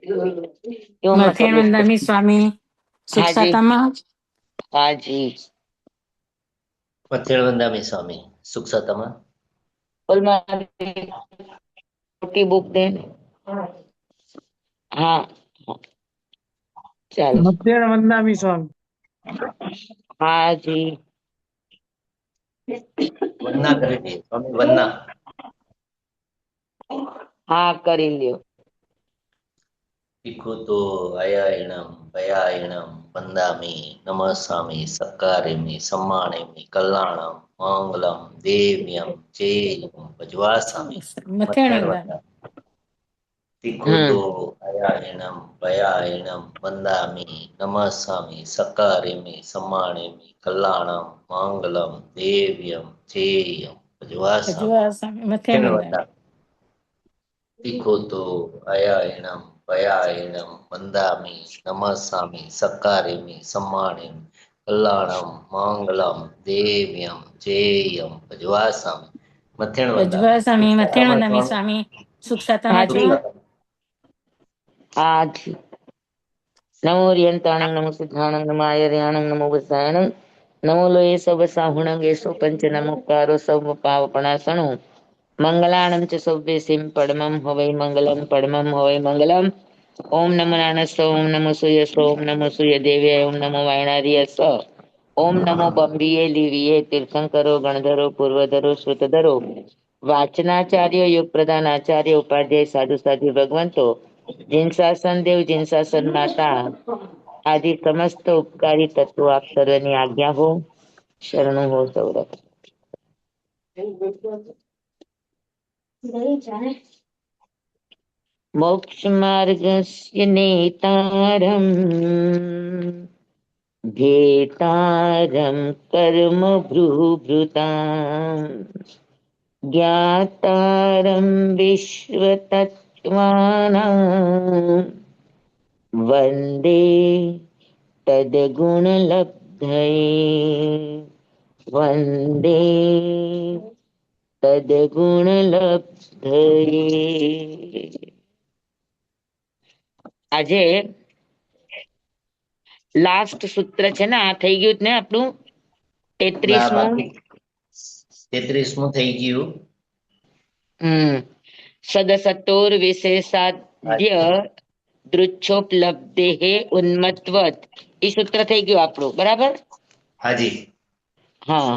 એવું હમણાં મથેણ તબિયત વંદામી સ્વામી હાજી સુખસાતામાં હાજી મથેણ વંદામી સ્વામી સુખ સતામાં ઓલમાં મોટી બુક દે હા ચાલો મધ્ય વંદામી સ્વામી. હાજી વંદના કરી દઈએ સ્વામી વંદના. હા કરી લ્યો. વિકૃતો અયયણમ ભયાયણમ વંદામી નમસ્સામી સત્કારેમી સમ્માનેમી કલ્યાણમ મંગલમ દેવ્યમ ચેયમ ભજવાસામી મથેણ મથેણ વંદામી. વંદના. વિકૃતો હમ અયયણમ ભયાયણમ વંદામી નમસ્સામી સત્કારેમી સમ્માનેમી કલ્યાણમ મંગલમ દેવ્યમ ચેયમ ભજવાસામી સ્વામી મથેણ મથેણ વંદામી. વંદના. વિકૃતો અયયણમ ભયાયણમ વંદામી નમસ્સામી સત્કારેમી સમ્માનેમી કલ્યાણમ મંગલમ દેવ્યમ ચેયમ ભજવાસામી મથેણ વંદામી. સ્વામી મથેણ આમાં વંદામી સ્વામી સ્વામી સુખસાતામાં છો. હાજી સુખ હાજી નમો રિયંતાણંગ નમો સિદ્ધાણંગ નમો આયર્યાણંગ નમો વસાયણંગ નમો લોય સબ સાહુણંગ એસો પંચ નમોકારો સૌ પાવપણાસણો મંગલાણં ચ સૌભ્ય સિમ પડમમ હવૈ મંગલમ પડમમ હવૈ મંગલમ ઓમ નમો નાનસ્સ ઓમ નમો સૂયસ્સ ઓમ નમો સૂર્ય દેવ્યાય ઓમ નમો વાયણાર્યસ્સ ઓમ નમો બંબીએ લીવીએ તીર્થંકરો ગણધરો પૂર્વધરો શ્રુતધરો વાચનાચાર્ય યુગ પ્રધાન આચાર્ય ઉપાધ્યાય સાધુ સાધુ ભગવંતો જીન શાસન દેવ જીન શાસન માતા આદિ સમસ્ત ઉપકારી તત્વો આપ સર્વની આજ્ઞા હો શરણો હો સૌરભ મોક્ષ માર્ગસ્ય નેતારમ ભેતારમ કર્મ ભૃભૃતામ જ્ઞાતારમ વિશ્વતત્ત્વાનાં વંદે તદ્ગુણલબ્ધયે વંદે તદ્ગુણલબ્ધયે. આજે લાસ્ટ સૂત્ર છે ને, આ થઈ ગયું ને આપણું 33મું. 33મું થઈ ગયું. સદસતોર વિશેષાદ્ય દૃચ્છોપલબ્ધે ઉન્મત્વત એ સૂત્ર થઈ ગયું આપણું, બરાબર. હાજી. હા,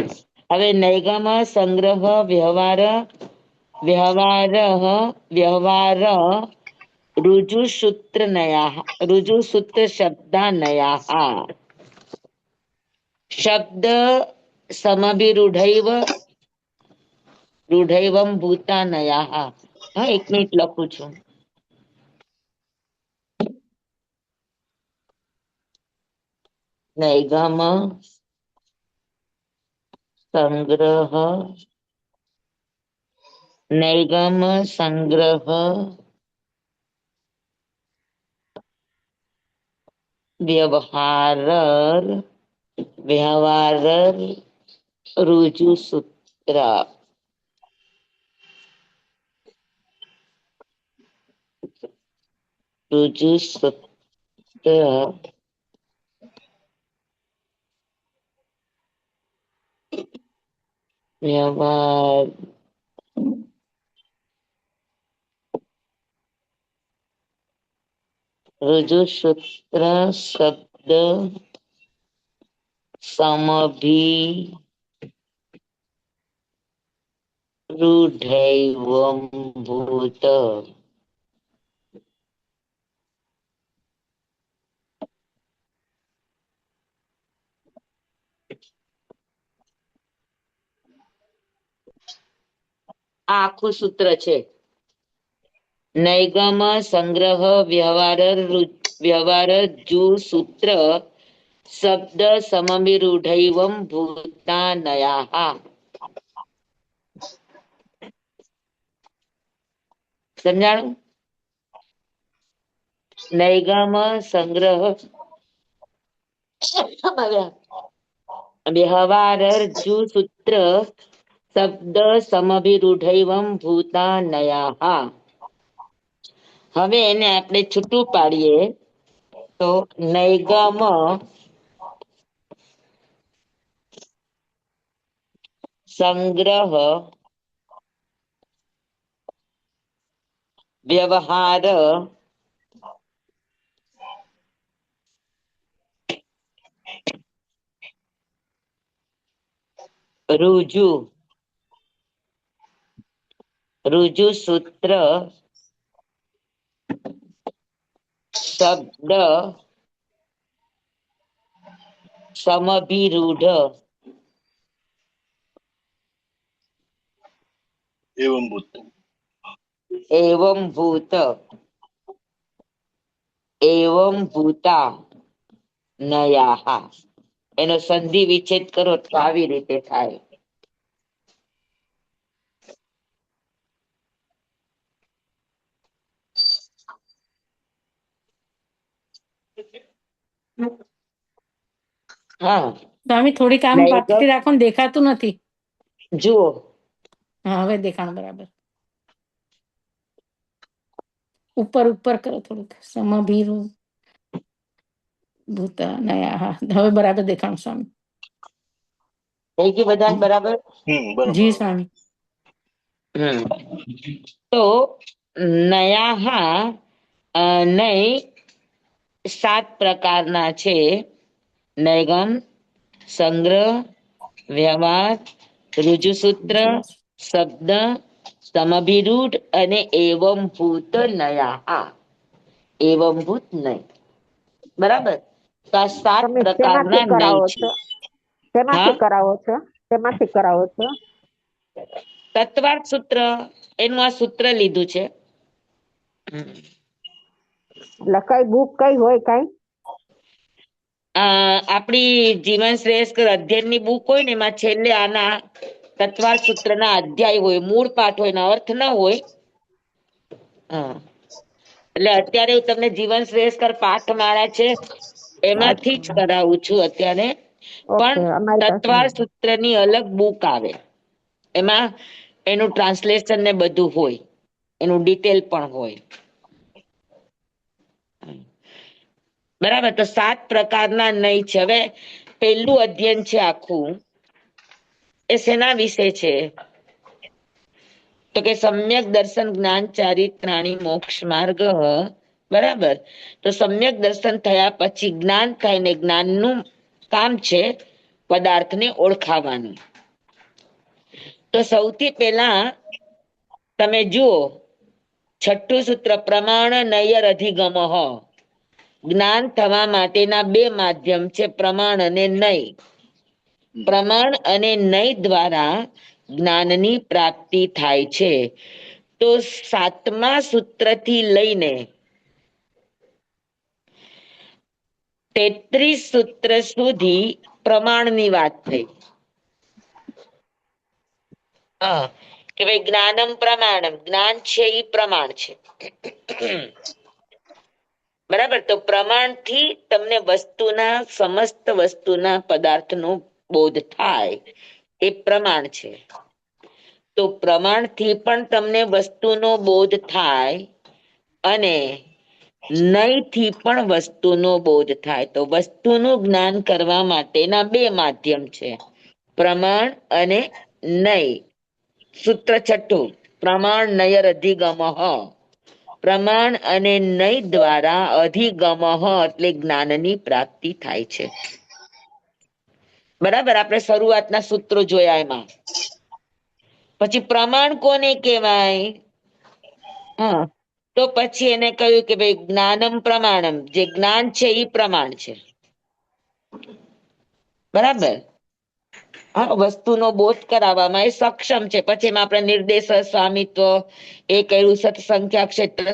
હવે નૈગમ સંગ્રહ વ્યવહાર વ્યવહાર વ્યવહાર રુજુસૂત્ર નયા રુજુસૂત્ર શબ્દાનયા શબ્દ સમભિરૂઢૈવ રૂઢૈવમ ભૂતાનયા. હા, 1 મિનિટ લખું છું. નૈગમ સંગ્રહ નૈગમ સંગ્રહ વ્યવહાર વ્યવહાર રુજુસૂત્ર રુજુસૂત્ર વ્યવહાર રુજુસૂત્ર શબ્દ સમભિરૂઢૈવમ ભૂત. આ આખું સૂત્ર છે. નૈગમ સંગ્રહ વ્યવહાર જુ સૂત્ર શબ્દ સમમિરૂઢૈવમ ભૂતાનયા. સમજાણું? નૈગમ સંગ્રહ વ્યવહાર જુ સૂત્ર શબ્દ સમભિરૂઢૈવમ ભૂતાનયા. હવે એને આપણે છૂટું પાડીએ તો નૈગમ સંગ્રહ વ્યવહાર રુજુ સૂત્ર શબ્દ સમભિરૂઢ એવં ભૂતા નયાહ. એનો સંધિ વિચ્છેદ કરો તો આવી રીતે થાય. હા સ્વામી થોડીક આમ પાતળી રાખો ને, દેખાતું નથી. જુઓ હા હવે દેખાણ બરાબર. ઉપર ઉપર કરો થોડુંક. સમભીરુ ભૂતા નયા. હા હવે બરાબર દેખાણ સ્વામી. થઈ ગયું બધા બરાબર. જી સ્વામી. તો નયાહ નય 7 પ્રકારના છે. નયગમ, સંગ્રહ, વ્યવહાર, રુજુસૂત્ર, શબ્દ, સમભિરૂઢ અને એવં ભૂત નયાહ. એવં ભૂત નય. બરાબર. તો આ 7 તમે પ્રકારના શેમાંથી નય કરાવો છે. છો? હા, શેમાંથી કરાવો છો? શેમાંથી કરાવો છો? તત્વાર્થ સૂત્ર એનું આ સૂત્ર લીધું છે. એટલે કઈ બુક કઈ હોય કઈ? આપણી જીવન શ્રેષ્ઠ અધ્યયનની બુક હોય ને, એમાં છેલ્લે આના તત્વાર્થ સૂત્રના અધ્યાય હોય, મૂળ પાઠ હોય, એનો અર્થ ન હોય. હા, એટલે અત્યારે હું તમને જીવન શ્રેષ્ઠ પાઠમાળા છે એમાંથી જ કરાવું છું અત્યારે. પણ ઓકે અમારી પાસે તત્વાર્થ સૂત્રની અલગ બુક આવે, એમાં એનું ટ્રાન્સલેશન ને બધું હોય, એનું ડિટેલ પણ હોય. બરાબર. તો 7 પ્રકારના નય છે. હવે પહેલું અધ્યયન છે આખું, એ શેના વિશે છે? તો કે સમ્યક દર્શન જ્ઞાન ચારિત્રાણી મોક્ષ માર્ગ. બરાબર. તો સમ્યક દર્શન થયા પછી જ્ઞાન થાય ને, જ્ઞાનનું કામ છે પદાર્થને ઓળખાવાનું. તો સૌથી પહેલા તમે જુઓ, 6ઠ્ઠું સૂત્ર પ્રમાણ નયર અધિગમ. જ્ઞાન થવા માટેના 2 માધ્યમ છે, પ્રમાણ અને નય. પ્રમાણ અને નય દ્વારા જ્ઞાનની પ્રાપ્તિ થાય છે. તો 7મા સૂત્રથી લઈને 33 સૂત્ર સુધી પ્રમાણની વાત થઈ. હા, કે ભાઈ જ્ઞાનમ પ્રમાણમ, જ્ઞાન છે એ પ્રમાણ છે. બરાબર. તો પ્રમાણથી તમને વસ્તુના, સમસ્ત વસ્તુના પદાર્થનો બોધ થાય, એ પ્રમાણ છે. તો પ્રમાણથી પણ તમને વસ્તુનો બોધ થાય અને નયથી પણ વસ્તુનો બોધ થાય. તો વસ્તુનું જ્ઞાન કરવા માટેના 2 માધ્યમ છે, પ્રમાણ અને નય. સૂત્ર 6ઠ્ઠું પ્રમાણ નયર અધિગમ. પ્રમાણ અને નય દ્વારા અધિગમ એટલે જ્ઞાનની પ્રાપ્તિ થાય છે. બરાબર. આપણે શરૂઆતના સૂત્રો જોયા એમાં. પછી પ્રમાણ કોને કહેવાય? હા, તો પછી એને કહ્યું કે ભાઈ જ્ઞાનમ પ્રમાણમ, જે જ્ઞાન છે એ પ્રમાણ છે. બરાબર. હા, વસ્તુનો બોધ કરાવવામાં એ સક્ષમ છે. પછી એમાં આપણે નિર્દેશ, સ્વામિત્વ, એ કહ્યું, સત્સંખ્યા, ક્ષેત્ર,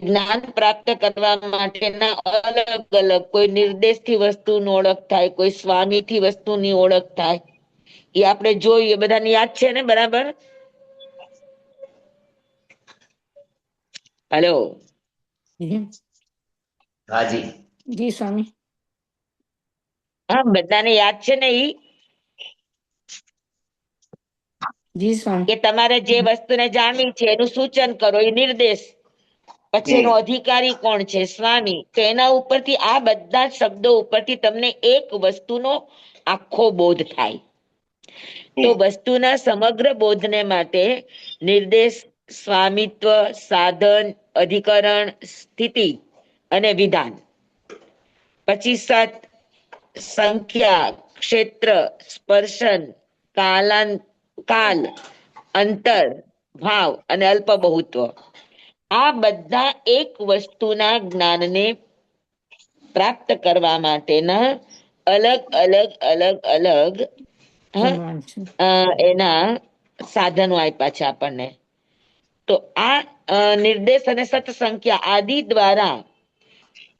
જ્ઞાન પ્રાપ્ત કરવા માટેના અલગ અલગ, કોઈ નિર્દેશથી વસ્તુની ઓળખ થાય, કોઈ સ્વામીથી વસ્તુની ઓળખ થાય, એ આપણે જોઈએ. બધાને યાદ છે ને? બરાબર. હલો. હાજી. જી સ્વામી. હા, બધાને યાદ છે ને? ઈ જી સ્વામી. કે તમારે જે વસ્તુને જાણવી છે એનું સૂચન કરો, એ નિર્દેશ. પછી એનો અધિકારી કોણ છે? સ્વામી. તો એના ઉપરથી આ બધા શબ્દો ઉપરથી તમને એક વસ્તુનો આખો બોધ થાય. તો વસ્તુના સમગ્ર બોધને માટે નિર્દેશ, સ્વામિત્વ, સાધન, અધિકરણ, સ્થિતિ અને વિધાન. પછી સત, સંખ્યા, ક્ષેત્ર, સ્પર્શન, કાલ, અંતર, ભાવ અને અલ્પ બહુત્વ. આ બધા એક વસ્તુના જ્ઞાનને પ્રાપ્ત કરવા માટેના અલગ અલગ અલગ અલગ પ્રમાણ છે. એના સાધનો આપ્યા છે આપણને. તો આ નિર્દેશ અને સત, સંખ્યા આદિ દ્વારા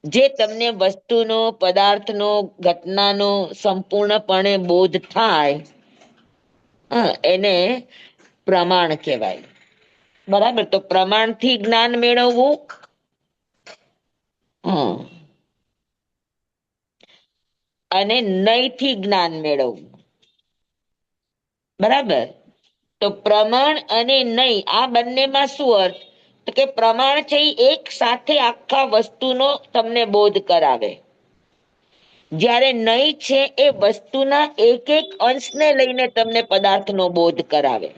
જે તમને વસ્તુનો, પદાર્થનો, ઘટનાનો સંપૂર્ણપણે બોધ થાય, એને પ્રમાણ કહેવાય. બરાબર. તો પ્રમાણથી જ્ઞાન મેળવવું, અને નયથી જ્ઞાન મેળવવું. બરાબર. તો પ્રમાણ અને નય આ બંનેમાં શું અર્થ? તો કે પ્રમાણ છે એક સાથે આખા વસ્તુનો તમને બોધ કરાવે, જ્યારે નય છે એ વસ્તુના એક એક અંશને લઈને તમને પદાર્થનો બોધ કરાવે.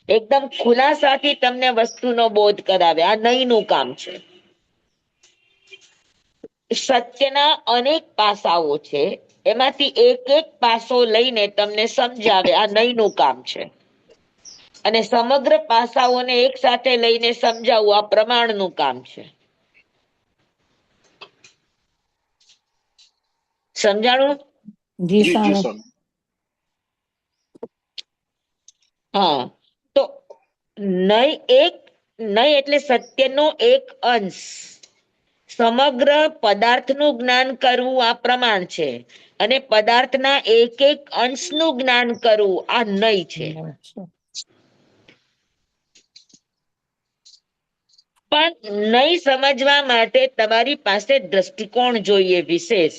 એકદમ ખુલાસાથી તમને વસ્તુનો બોધ કરાવે. આ નયનું કામ છે. સત્યના અનેક પાસાઓ છે, એમાંથી એક એક પાસો લઈને તમને સમજાવે. આ નયનું કામ છે. અને સમગ્ર પાસાઓને એક સાથે લઈને સમજાવવું આ પ્રમાણનું કામ છે. સમજાણું? જી સ્વામી. હા. તો નય એટલે સત્યનો એક અંશ. સમગ્ર પદાર્થનું જ્ઞાન કરવું આ પ્રમાણ છે, અને પદાર્થના એક એક અંશનું જ્ઞાન કરવું આ નય છે. પણ નય સમજવા માટે તમારી પાસે દ્રષ્ટિકોણ જોઈએ, વિશેષ.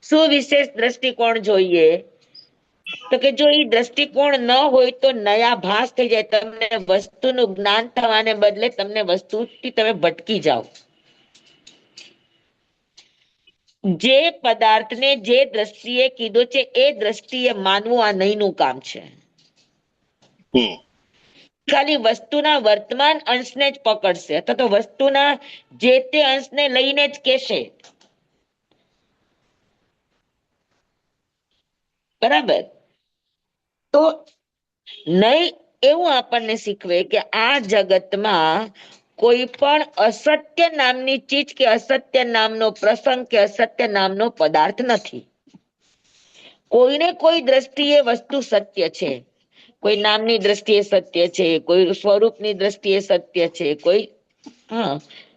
શું વિશેષ દ્રષ્ટિકોણ જોઈએ? તો કે જો એ દ્રષ્ટિકોણ ન હોય તો નયાભાસ થઈ જાય. તમને વસ્તુનું જ્ઞાન થવાને બદલે તમને વસ્તુથી તમે ભટકી જાઓ. જે પદાર્થને જે દ્રષ્ટિએ કીધો છે એ દ્રષ્ટિએ માનવું આ નયનું કામ છે. ખાલી વસ્તુના વર્તમાન અંશને જ પકડશે, અથવા તો વસ્તુના જે તે અંશને લઈને જ કહેશે. બરાબર. તો નય એવું આપણને શીખવે કે આ જગતમાં કોઈ પણ અસત્ય નામની ચીજ કે અસત્ય નામનો પ્રસંગ કે અસત્ય નામનો પદાર્થ નથી. કોઈને કોઈ દ્રષ્ટિએ વસ્તુ સત્ય છે. કોઈ નામની દ્રષ્ટિએ સત્ય છે, કોઈ સ્વરૂપની દ્રષ્ટિએ સત્ય છે, કોઈ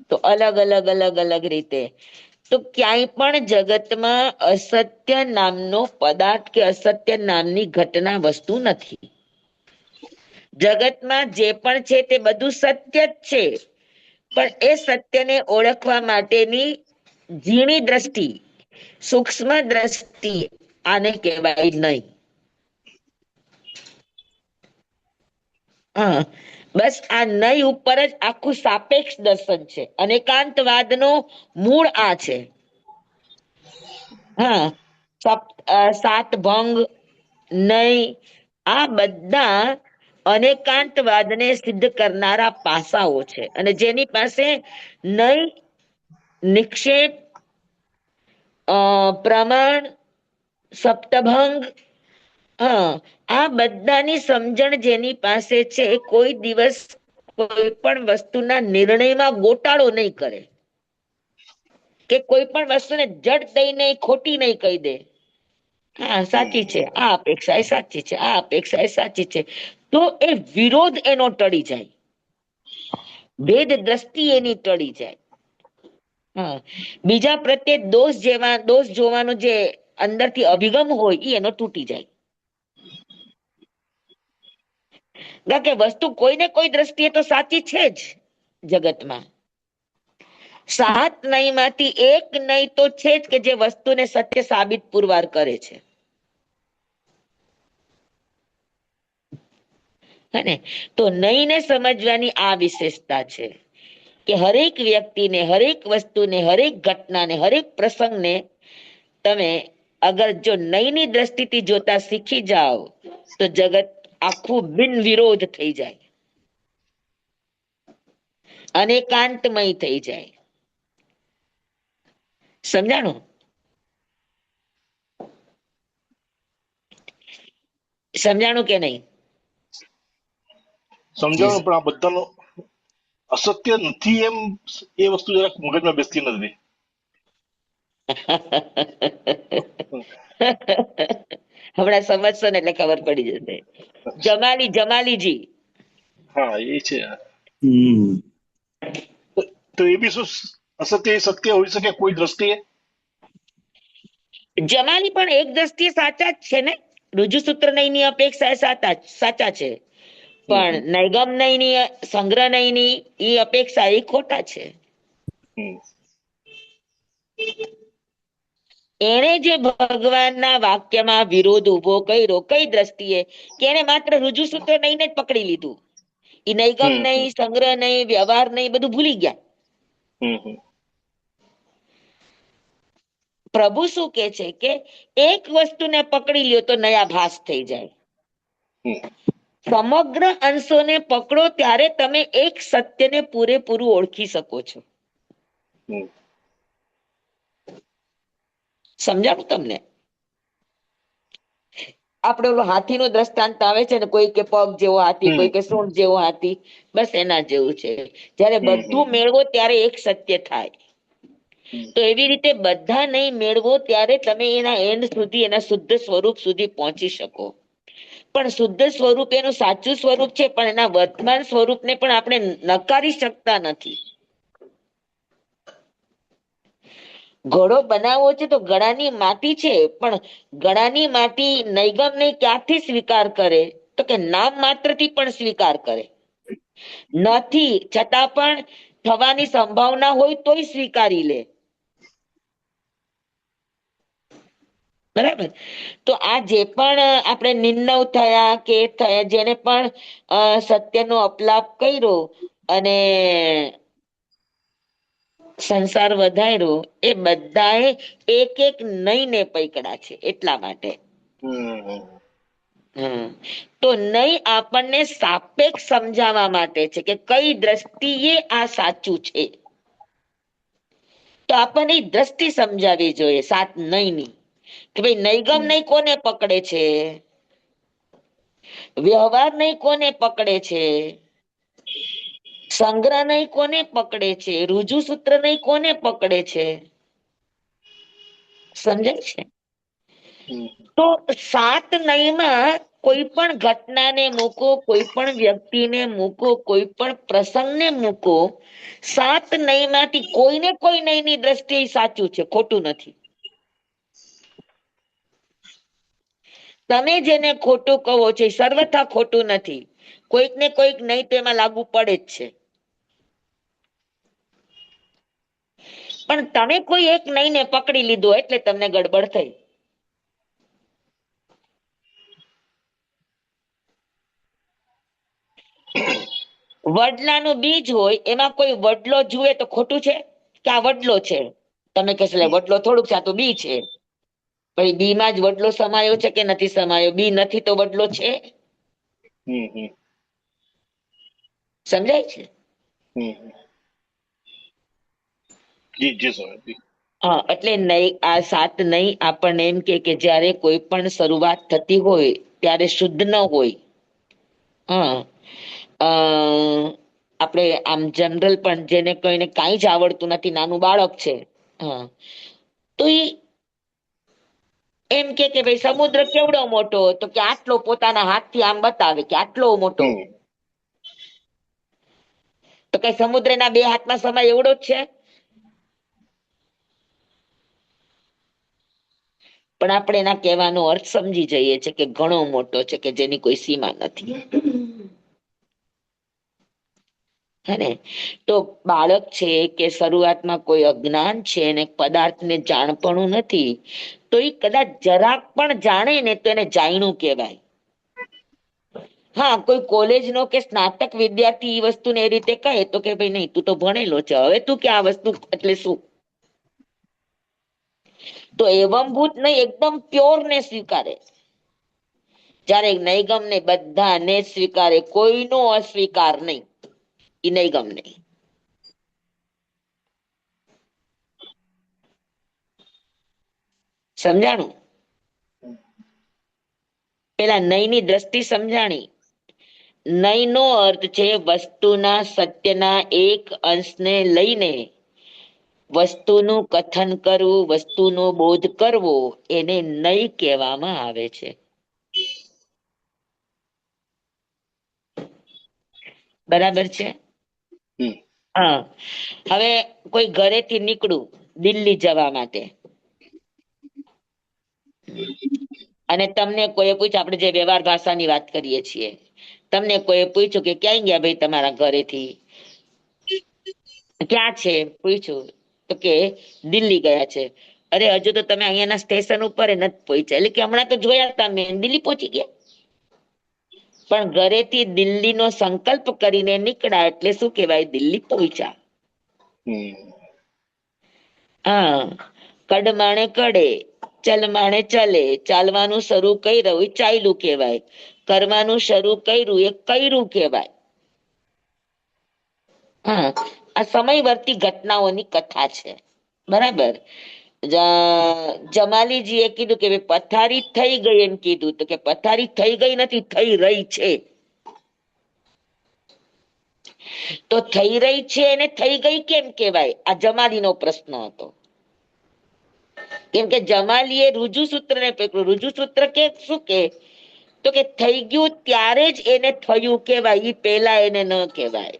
તો અલગ અલગ અલગ અલગ રીતે. તો ક્યાંય પણ જગતમાં અસત્ય નામનો પદાર્થ કે અસત્ય નામની ઘટના વસ્તુ નથી. જગતમાં જે પણ છે તે બધું સત્ય જ છે, પણ એ સત્યને ઓળખવા માટેની ઝીણી દ્રષ્ટિ, સૂક્ષ્મ દ્રષ્ટિ, આને કહેવાય નય. બસ આ નય ઉપર જ આખું સાપેક્ષ દર્શન છે. અને એકાંતવાદનો મૂળ આ છે. સાત ભંગ, નય, આ બધા અનેકાંતવાદને સિદ્ધ કરનારા પાસાઓ છે. અને જેની પાસે નય, નિક્ષેપ, પ્રમાણ, સપ્તભંગ, આ બધાની સમજણ જેની પાસે છે, કોઈ દિવસ કોઈ પણ વસ્તુના નિર્ણયમાં ગોટાળો નહીં કરે, કે કોઈ પણ વસ્તુને જડ દઈને ખોટી નહીં કહી દે. સાચી છે આ અપેક્ષા, એ સાચી છે આ અપેક્ષા, એ સાચી છે. તો એ વિરોધ એનો ટળી જાય, ભેદ દ્રષ્ટિ એની ટળી જાય. બીજા પ્રત્યે દોષ જોવાનો જે અંદરથી અભિગમ હોય એ એનો તૂટી જાય. કે વસ્તુ કોઈને કોઈ દ્રષ્ટિએ તો સાચી છે જ જગતમાં. 7 નયમાંથી એક નય તો છે જ કે જે વસ્તુને સત્ય સાબિત પુરવાર કરે છે. હે ને? તો નહીંને સમજવાની આ વિશેષતા છે કે હરેક વ્યક્તિને, હરેક વસ્તુને, હરેક ઘટનાને, હરેક પ્રસંગને તમે અગર જો નહીંની દ્રષ્ટિથી જોતા શીખી જાઓ તો જગત આખું બિન વિરોધ થઈ જાય, અનેકાંતમય થઈ જાય. સમજાણું? સમજાણું કે નહીં? સમજાણું, પણ આ બધાનો અસત્ય નથી એમ એ વસ્તુ જરાક મગજમાં બેસતી નથી. હમણાં સમજશો ને એટલે ખબર પડી જશે. જમાલીજી હા, એ છે. તો એ બી શું અસત્ય એ સત્ય હોઈ શકે કોઈ દ્રષ્ટિએ? જમાલી પણ એક દ્રષ્ટિએ સાચા જ છે ને. રુજુસૂત્ર નયની અપેક્ષા સાચા છે, પણ નૈગમ નયની, સંગ્રહ નયની એ અપેક્ષા એ ખોટા છે. એને જે ભગવાનના વાક્યમાં વિરોધ ઉભો કર્યો કઈ દ્રષ્ટિએ કે એને માત્ર રુજુસૂત્ર નયને જ પકડી લીધું. એ નૈગમ નહીં, સંગ્રહ નહીં, વ્યવહાર નહીં, બધું ભૂલી ગયા. પ્રભુ શું કે છે કે એક વસ્તુને પકડી લ્યો તો નયા ભાસ થઈ જાય. સમગ્ર અંશોને પકડો ત્યારે તમે એક સત્યને પૂરેપૂરું ઓળખી શકો છો. સમજાવું તમને? આપણે ઓલો હાથીનું દ્રષ્ટાંત આવે છે ને, કોઈ કે પગ જેવો હાથી, કોઈ કે સૂંઢ જેવો હાથી, બસ એના જેવું છે. જયારે બધું મેળવો ત્યારે એક સત્ય થાય. તો એવી રીતે બધા નહીં મેળવો ત્યારે તમે એના એન્ડ સુધી, એના શુદ્ધ સ્વરૂપ સુધી પહોંચી શકો. પણ શુદ્ધ સ્વરૂપ એનું સાચું સ્વરૂપ છે, પણ એના વર્તમાન સ્વરૂપને પણ આપણે નકારી શકતા નથી. ઘડો બનાવવો છે તો ઘડાની માટી છે, પણ ઘડાની માટી નૈગમ નહીં ક્યાંથી સ્વીકાર કરે? તો કે નામ માત્રથી પણ સ્વીકાર કરે. નથી છતાં પણ થવાની સંભાવના હોય તોય સ્વીકારી લે. બરાબર? તો આ જે પણ આપણે નિર્ણવ થયા કે જેને પણ સત્યનો અપલાપ કર્યો અને સંસાર વધાર્યો, એ બધાએ એક એક નઈને પૈકડા છે. એટલા માટે તો નહીં આપણને સાપેક્ષ સમજાવવા માટે છે કે કઈ દ્રષ્ટિએ આ સાચું છે. તો આપણને દ્રષ્ટિ સમજાવવી જોઈએ સાત નહીંની, કે ભાઈ નૈગમ નહીં કોને પકડે છે, વ્યવહાર નહીં કોને પકડે છે, સંગ્રહ નહીં કોને પકડે છે, રુજુ સૂત્ર નહીં કોને પકડે છે. સમજાય છે? તો સાત નહીંમાં કોઈ પણ ઘટનાને મૂકો, કોઈ પણ વ્યક્તિને મૂકો, કોઈ પણ પ્રસંગને મૂકો, સાત નહીંમાંથી કોઈને કોઈ નહીંની દ્રષ્ટિએ સાચું છે, ખોટું નથી. તમે જેને ખોટું કહો છો એ સર્વથા ખોટું નથી. કોઈક ને કોઈક નહીં તો એમાં લાગુ પડે જ છે. પણ તમે કોઈ એક નહીંને પકડી લીધો એટલે તમને ગડબડ થઈ. વડલાનું બીજ હોય એમાં કોઈ વડલો જુએ તો ખોટું છે કે આ વડલો છે? તમે કહેશો વડલો થોડુંક છે, આ તો બી છે. પછી બી માં જ વડલો સમાયો છે કે નથી સમાયો? બી નથી તો વડલો છે? સમજાય છે? હા, એટલે નહીં આ સાત નહીં આપણને એમ કે જ્યારે કોઈ પણ શરૂઆત થતી હોય ત્યારે શુદ્ધ ન હોય. હા, આપણે આમ જનરલ પણ જેને કોઈને કાંઈ જ આવડતું નથી, નાનું બાળક છે, હા, તો એમ કે ભાઈ સમુદ્ર કેવડો મોટો? તો કે આટલો, પોતાના હાથથી આમ બતાવે કે આટલો મોટો. તો કઈ સમુદ્રના બે હાથમાં સમાય એવડો જ છે? પણ આપણે એના કહેવાનો અર્થ સમજી જઈએ છે કે ઘણો મોટો છે, કે જેની કોઈ સીમા નથી. હે, તો બાળક છે કે શરૂઆતમાં કોઈ અજ્ઞાન છે ને પદાર્થને જાણપણું નથી, તો એ કદાચ જરાક પણ જાણે ને તો એને જાણ્યું કહેવાય. હા, કોઈ કોલેજનો કે સ્નાતક વિદ્યાર્થી એ વસ્તુને એ રીતે કહે તો કે ભાઈ નહીં, તું તો ભણેલો છે, હવે તું કે આ વસ્તુ એટલે શું? તો એવમભૂત નહીં, એકદમ પ્યોર ને સ્વીકારે. જ્યારે નૈગમ ને બધાને જ સ્વીકારે, કોઈનો અસ્વીકાર નહીં. એ નૈગમ નહીં. સમજાણું? પેલા નયની દ્રષ્ટિ સમજાણી. નયનો અર્થ છે વસ્તુના સત્યના એક અંશને લઈને વસ્તુનું કથન કરવું, વસ્તુનો બોધ કરવો, એને નય કહેવામાં આવે છે. બરાબર છે? હમ. હા. હવે કોઈ ઘરેથી નીકળું દિલ્હી જવા માટે, અને તમને કોઈ પૂછ્યું, આપણે જે વ્યવહાર ભાષાની વાત કરીએ છીએ, તમને કોઈ પૂછ્યું કે ક્યાં ગયા ભાઈ તમારા ઘરેથી, ક્યાં છે પૂછ્યું, તો કે દિલ્હી ગયા છે. અરે હજુ તો તમે અહીંયાના સ્ટેશન ઉપર નથી પહોંચ્યા, એટલે કે હમણાં તો જોયા હતા મેં, દિલ્હી પહોંચી ગયા. પણ ઘરેથી દિલ્હીનો સંકલ્પ કરીને નીકળ્યા એટલે શું કહેવાય? દિલ્હી પહોંચ્યા. હા. કડમાણે કડે, ચલમાણે ચલે, ચાલવાનું શરૂ કર્યું એ ચાલ્યું કહેવાય, કરવાનું શરૂ કર્યું એ કર્યું કહેવાય. હા, આ સમયવર્તી ઘટનાઓની કથા છે. બરાબર. જમાલીજીએ કીધું કે પથારી થઈ ગઈ, એમ કીધું તો કે પથારી થઈ ગઈ નથી, થઈ રહી છે. તો થઈ રહી છે એને થઈ ગઈ કેમ કહેવાય? આ જમાલીનો પ્રશ્ન હતો. કેમ કે જમાલીએ રુજુસૂત્રને પકડ્યું. રુજુસૂત્ર કે શું કે, તો કે થઈ ગયું ત્યારે જ એને થયું કહેવાય, એ પહેલા એને ન કહેવાય.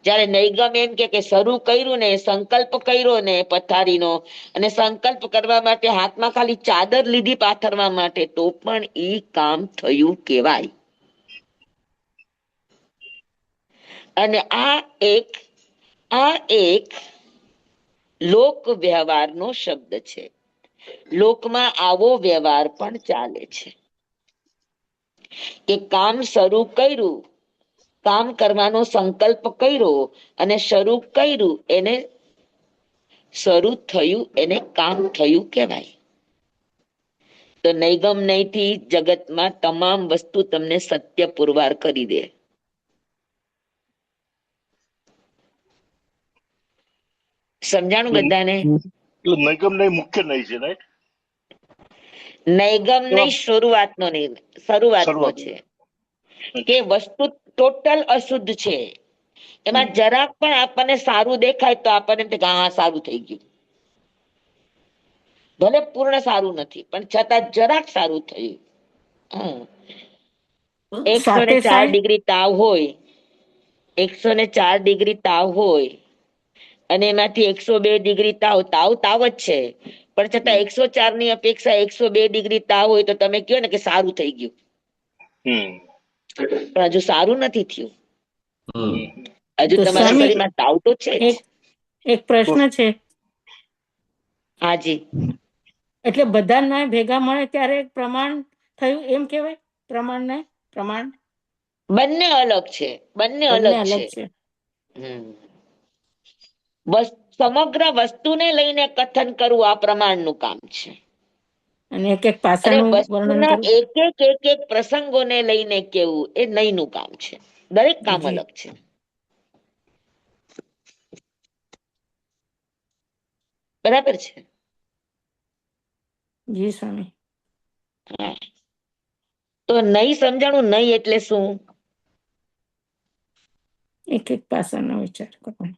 જયારે નૈગમ એમ કે શરૂ કર્યું ને, સંકલ્પ કર્યો ને પથારીનો, અને સંકલ્પ કરવા માટે હાથમાં ખાલી ચાદર લીધી પાથરવા માટે, તો પણ ઈ કામ થયું કહેવાય. અને આ એક લોક વ્યવહારનો શબ્દ છે. લોકમાં આવો વ્યવહાર પણ ચાલે છે કે કામ શરૂ કર્યું, કામ કરવાનો સંકલ્પ કર્યો અને શરૂ કર્યું, એને શરૂ થયું, એને કામ થયું કહેવાય. તો નૈગમ નયથી જગતમાં તમામ વસ્તુ તમને સત્ય પુરવાર કરી દે. સમજાણું બધાને? એટલે નૈગમ નહીં મુખ્ય નહીં છે, રાઈટ? નૈગમ નહીં શરૂઆતનો નહીં, શરૂઆતનો છે. કે વસ્તુ ટોટલ અશુદ્ધ છે, એમાં જરાક પણ આપણને સારું દેખાય તો આપણને એમ થાય કે હા સારું થઈ ગયું. ભલે પૂર્ણ સારું નથી, પણ છતાં જરાક સારું થયું. 104 ડિગ્રી તાવ હોય, 104 ડિગ્રી તાવ હોય, અને એમાંથી 102 ડિગ્રી તાવ જ છે, પણ છતાં 104 ની અપેક્ષા 102 ડિગ્રી તાવ હોય તો તમે કહો ને કે સારું થઈ ગયું, પણ હજુ સારું નથી થયું. હજુ તમારા શરીરમાં તાવ તો છે જ. એક પ્રશ્ન છે. હાજી. એટલે બધાના ભેગા મળે ત્યારે પ્રમાણ થયું એમ કેવાય? પ્રમાણ બંને અલગ છે, બંને અલગ છે. બસ સમગ્ર વસ્તુને લઈને કથન કરવું આ પ્રમાણનું કામ છે, અને એક પાસાનું વર્ણન કરવું, એક પ્રસંગોને લઈને કેવું એ નયનું કામ છે. દરેક કામ અલગ છે. બરાબર છે? જી સ્વામી. તો નય સમજાણું. નય એટલે શું? એક પાસાનો વિચાર કરવાનો.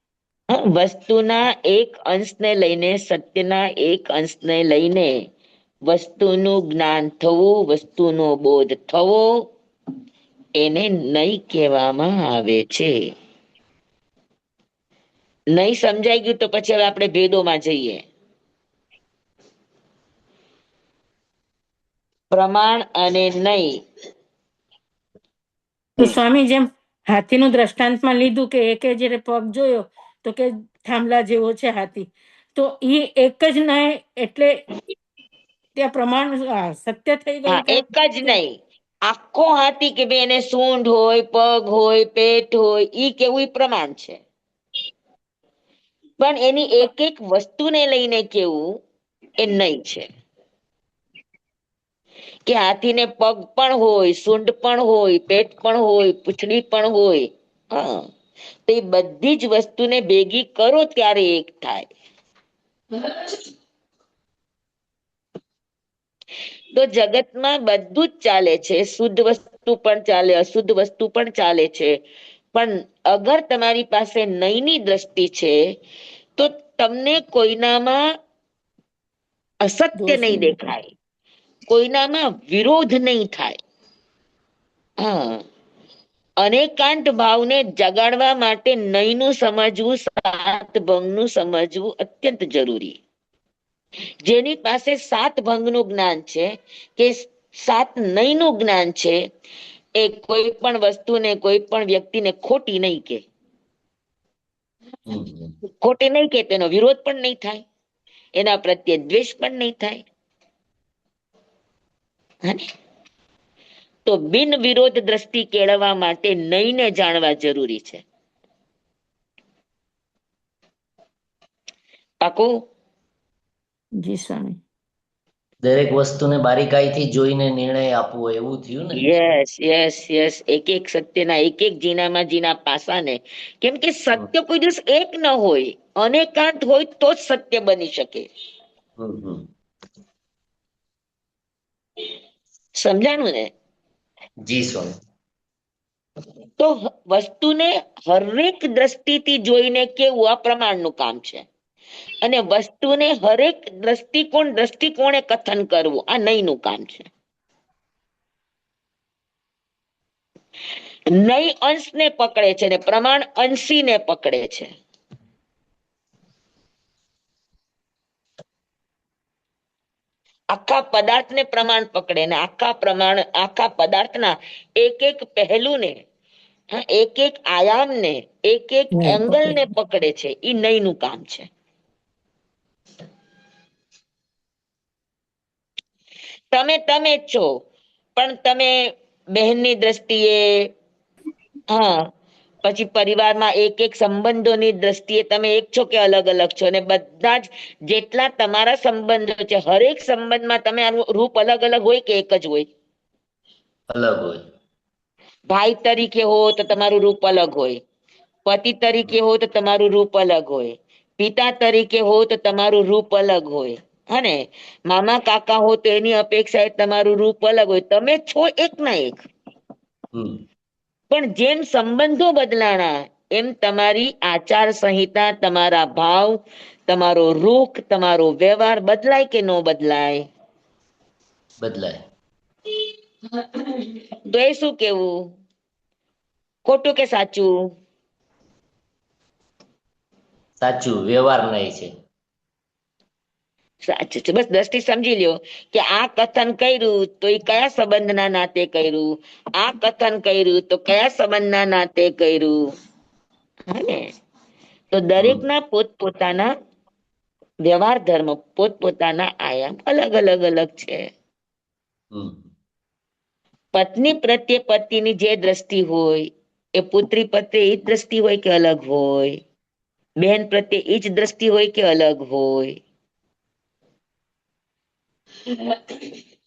વસ્તુના એક અંશને લઈને, સત્યના એક અંશને લઈને વસ્તુનું જ્ઞાન થવું, વસ્તુનો બોધ થવો, એને નય કહેવામાં આવે છે. નય સમજાઈ ગયું તો પછી હવે આપણે ભેદોમાં જઈએ. પ્રમાણ અને નય. તો સ્વામી જેમ હાથીનું દ્રષ્ટાંતમાં લીધું કે એકે જયારે પગ જોયો તો કે થાંભલા જેવો છે હાથી, તો એ એક જ નય એટલે ત્યાં પ્રમાણ સત્ય થઈ ગયું. એક જ નહીં, આખો હાથી કે ભાઈ એને સૂંઢ હોય, પગ હોય, પેટ હોય, ઈ કેવું ઈ પ્રમાણ છે. પણ એની એક એક વસ્તુને લઈને કેવું એ નહીં છે. કે હાથીને પગ પણ હોય, સૂંઢ પણ હોય, પેટ પણ હોય, પૂંછડી પણ હોય. હા, તો એ બધી જ વસ્તુને ભેગી કરો ત્યારે એક થાય. તો જગતમાં બધું જ ચાલે છે. શુદ્ધ વસ્તુ પણ ચાલે, અશુદ્ધ વસ્તુ પણ ચાલે છે. પણ અગર તમારી પાસે નયની દ્રષ્ટિ છે તો તમને કોઈનામાં અસત્ય દોષ નહીં નહીં દેખાય. દેખાય, કોઈનામાં વિરોધ નહીં થાય. હા, અનેકાંત ભાવને જગાડવા માટે નયનું સમજવું, સાત ભંગનું સમજવું અત્યંત જરૂરી. જેની પાસે સાત ભંગનું જ્ઞાન છે કે સાત નયનું જ્ઞાન છે, એ કોઈ પણ વસ્તુને, કોઈ પણ વ્યક્તિને ખોટી નહીં કે. હમ, હમ. ખોટી નહીં કે તેનો વિરોધ પણ નહીં થાય, એના પ્રત્યે દ્વેષ પણ નહીં થાય. હે ને? તો બિન વિરોધ દ્રષ્ટિ કેળવવા માટે નયને જાણવા જરૂરી છે. પાકું? જી સ્વામી. દરેક વસ્તુને બારીકાઈથી જોઈને નિર્ણય આપવો, એવું થયું ને. યસ યસ યસ, એક એક સત્યના એક એક જીનામાં જીના પાસાને, કેમ કે હમ, સત્ય કોઈ દિવસ એક ન હોય, અનેકાંત હોય તો જ સત્ય બની શકે. હમ, હમ. સમજાણું ને? જી સ્વામી. તો વસ્તુને હરેક દ્રષ્ટિથી જોઈને કેવું આ પ્રમાણનું કામ છે. અને વસ્તુને હરેક દ્રષ્ટિકોણે કથન કરવું આ નયનું કામ છે. નય અંશને પકડે છે ને પ્રમાણ અંશીને પકડે છે. આખા પદાર્થને પ્રમાણ પકડે ને આખા પદાર્થના એક એક પહેલુને, એક એક આયામને, એક એક નહીં એંગલને પકડે. પકડે છે. ઈ નયનું કામ છે. તમે જ છો, પણ તમે બહેનની દ્રષ્ટિએ, હા, પછી પરિવારમાં એક એક સંબંધોની દ્રષ્ટિએ તમે એક છો કે અલગ અલગ છો, અને બધા જ જેટલા તમારા સંબંધો છે, હરેક સંબંધમાં તમે આનું રૂપ અલગ અલગ હોય કે એક જ હોય? અલગ હોય. ભાઈ તરીકે હો તો તમારું રૂપ અલગ હોય, પતિ તરીકે હો તો તમારું રૂપ અલગ હોય, પિતા તરીકે હો તો તમારું રૂપ અલગ હોય. હને? મામા કાકા હો તો એની અપેક્ષાએ તમારું રૂપ અલગ હોય. તમે છો એક ના એક. હમ. પણ જેમ સંબંધો બદલાણા એમ તમારી આચાર સંહિતા, તમારા ભાવ, તમારો રૂખ, તમારો વ્યવહાર બદલાય કે ન બદલાય? બદલાય. તો એ શું કેવું? ખોટું કે સાચું? સાચું, વ્યવહાર નહીં છે. સાચું છે. બસ દ્રષ્ટિ સમજી લ્યો કે આ કથન કર્યું તો એ કયા સંબંધના નાતે કર્યું, આ કથન કર્યું તો કયા સંબંધના નાતે કર્યું. હે? તો હમ, દરેકના પોતપોતાના વ્યવહાર ધર્મ, પોતપોતાના આયામ અલગ અલગ અલગ છે. હમ. પત્ની પ્રત્યે પતિની જે દ્રષ્ટિ હોય એ પુત્રી પ્રત્યે એ જ દ્રષ્ટિ હોય કે અલગ હોય? બેન પ્રત્યે એ જ દ્રષ્ટિ હોય કે અલગ હોય?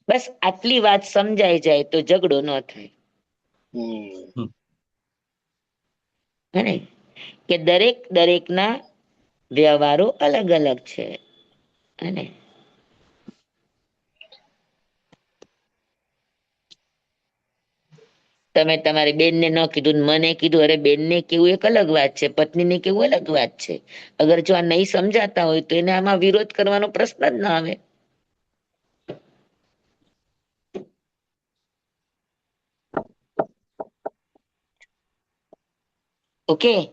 બસ આટલી વાત સમજાઈ જાય તો ઝઘડો ન થાય. હમ. હે? કે દરેકના વ્યવહારો અલગ અલગ છે. અને તમે તમારી બેનને ન કીધું, મને કીધું. અરે, બેનને કેવું એક અલગ વાત છે, પત્નીને કેવું અલગ વાત છે. અગર જો આ નહીં સમજાતા હોય તો એને આમાં વિરોધ કરવાનો પ્રશ્ન જ ના આવે. ઓકે?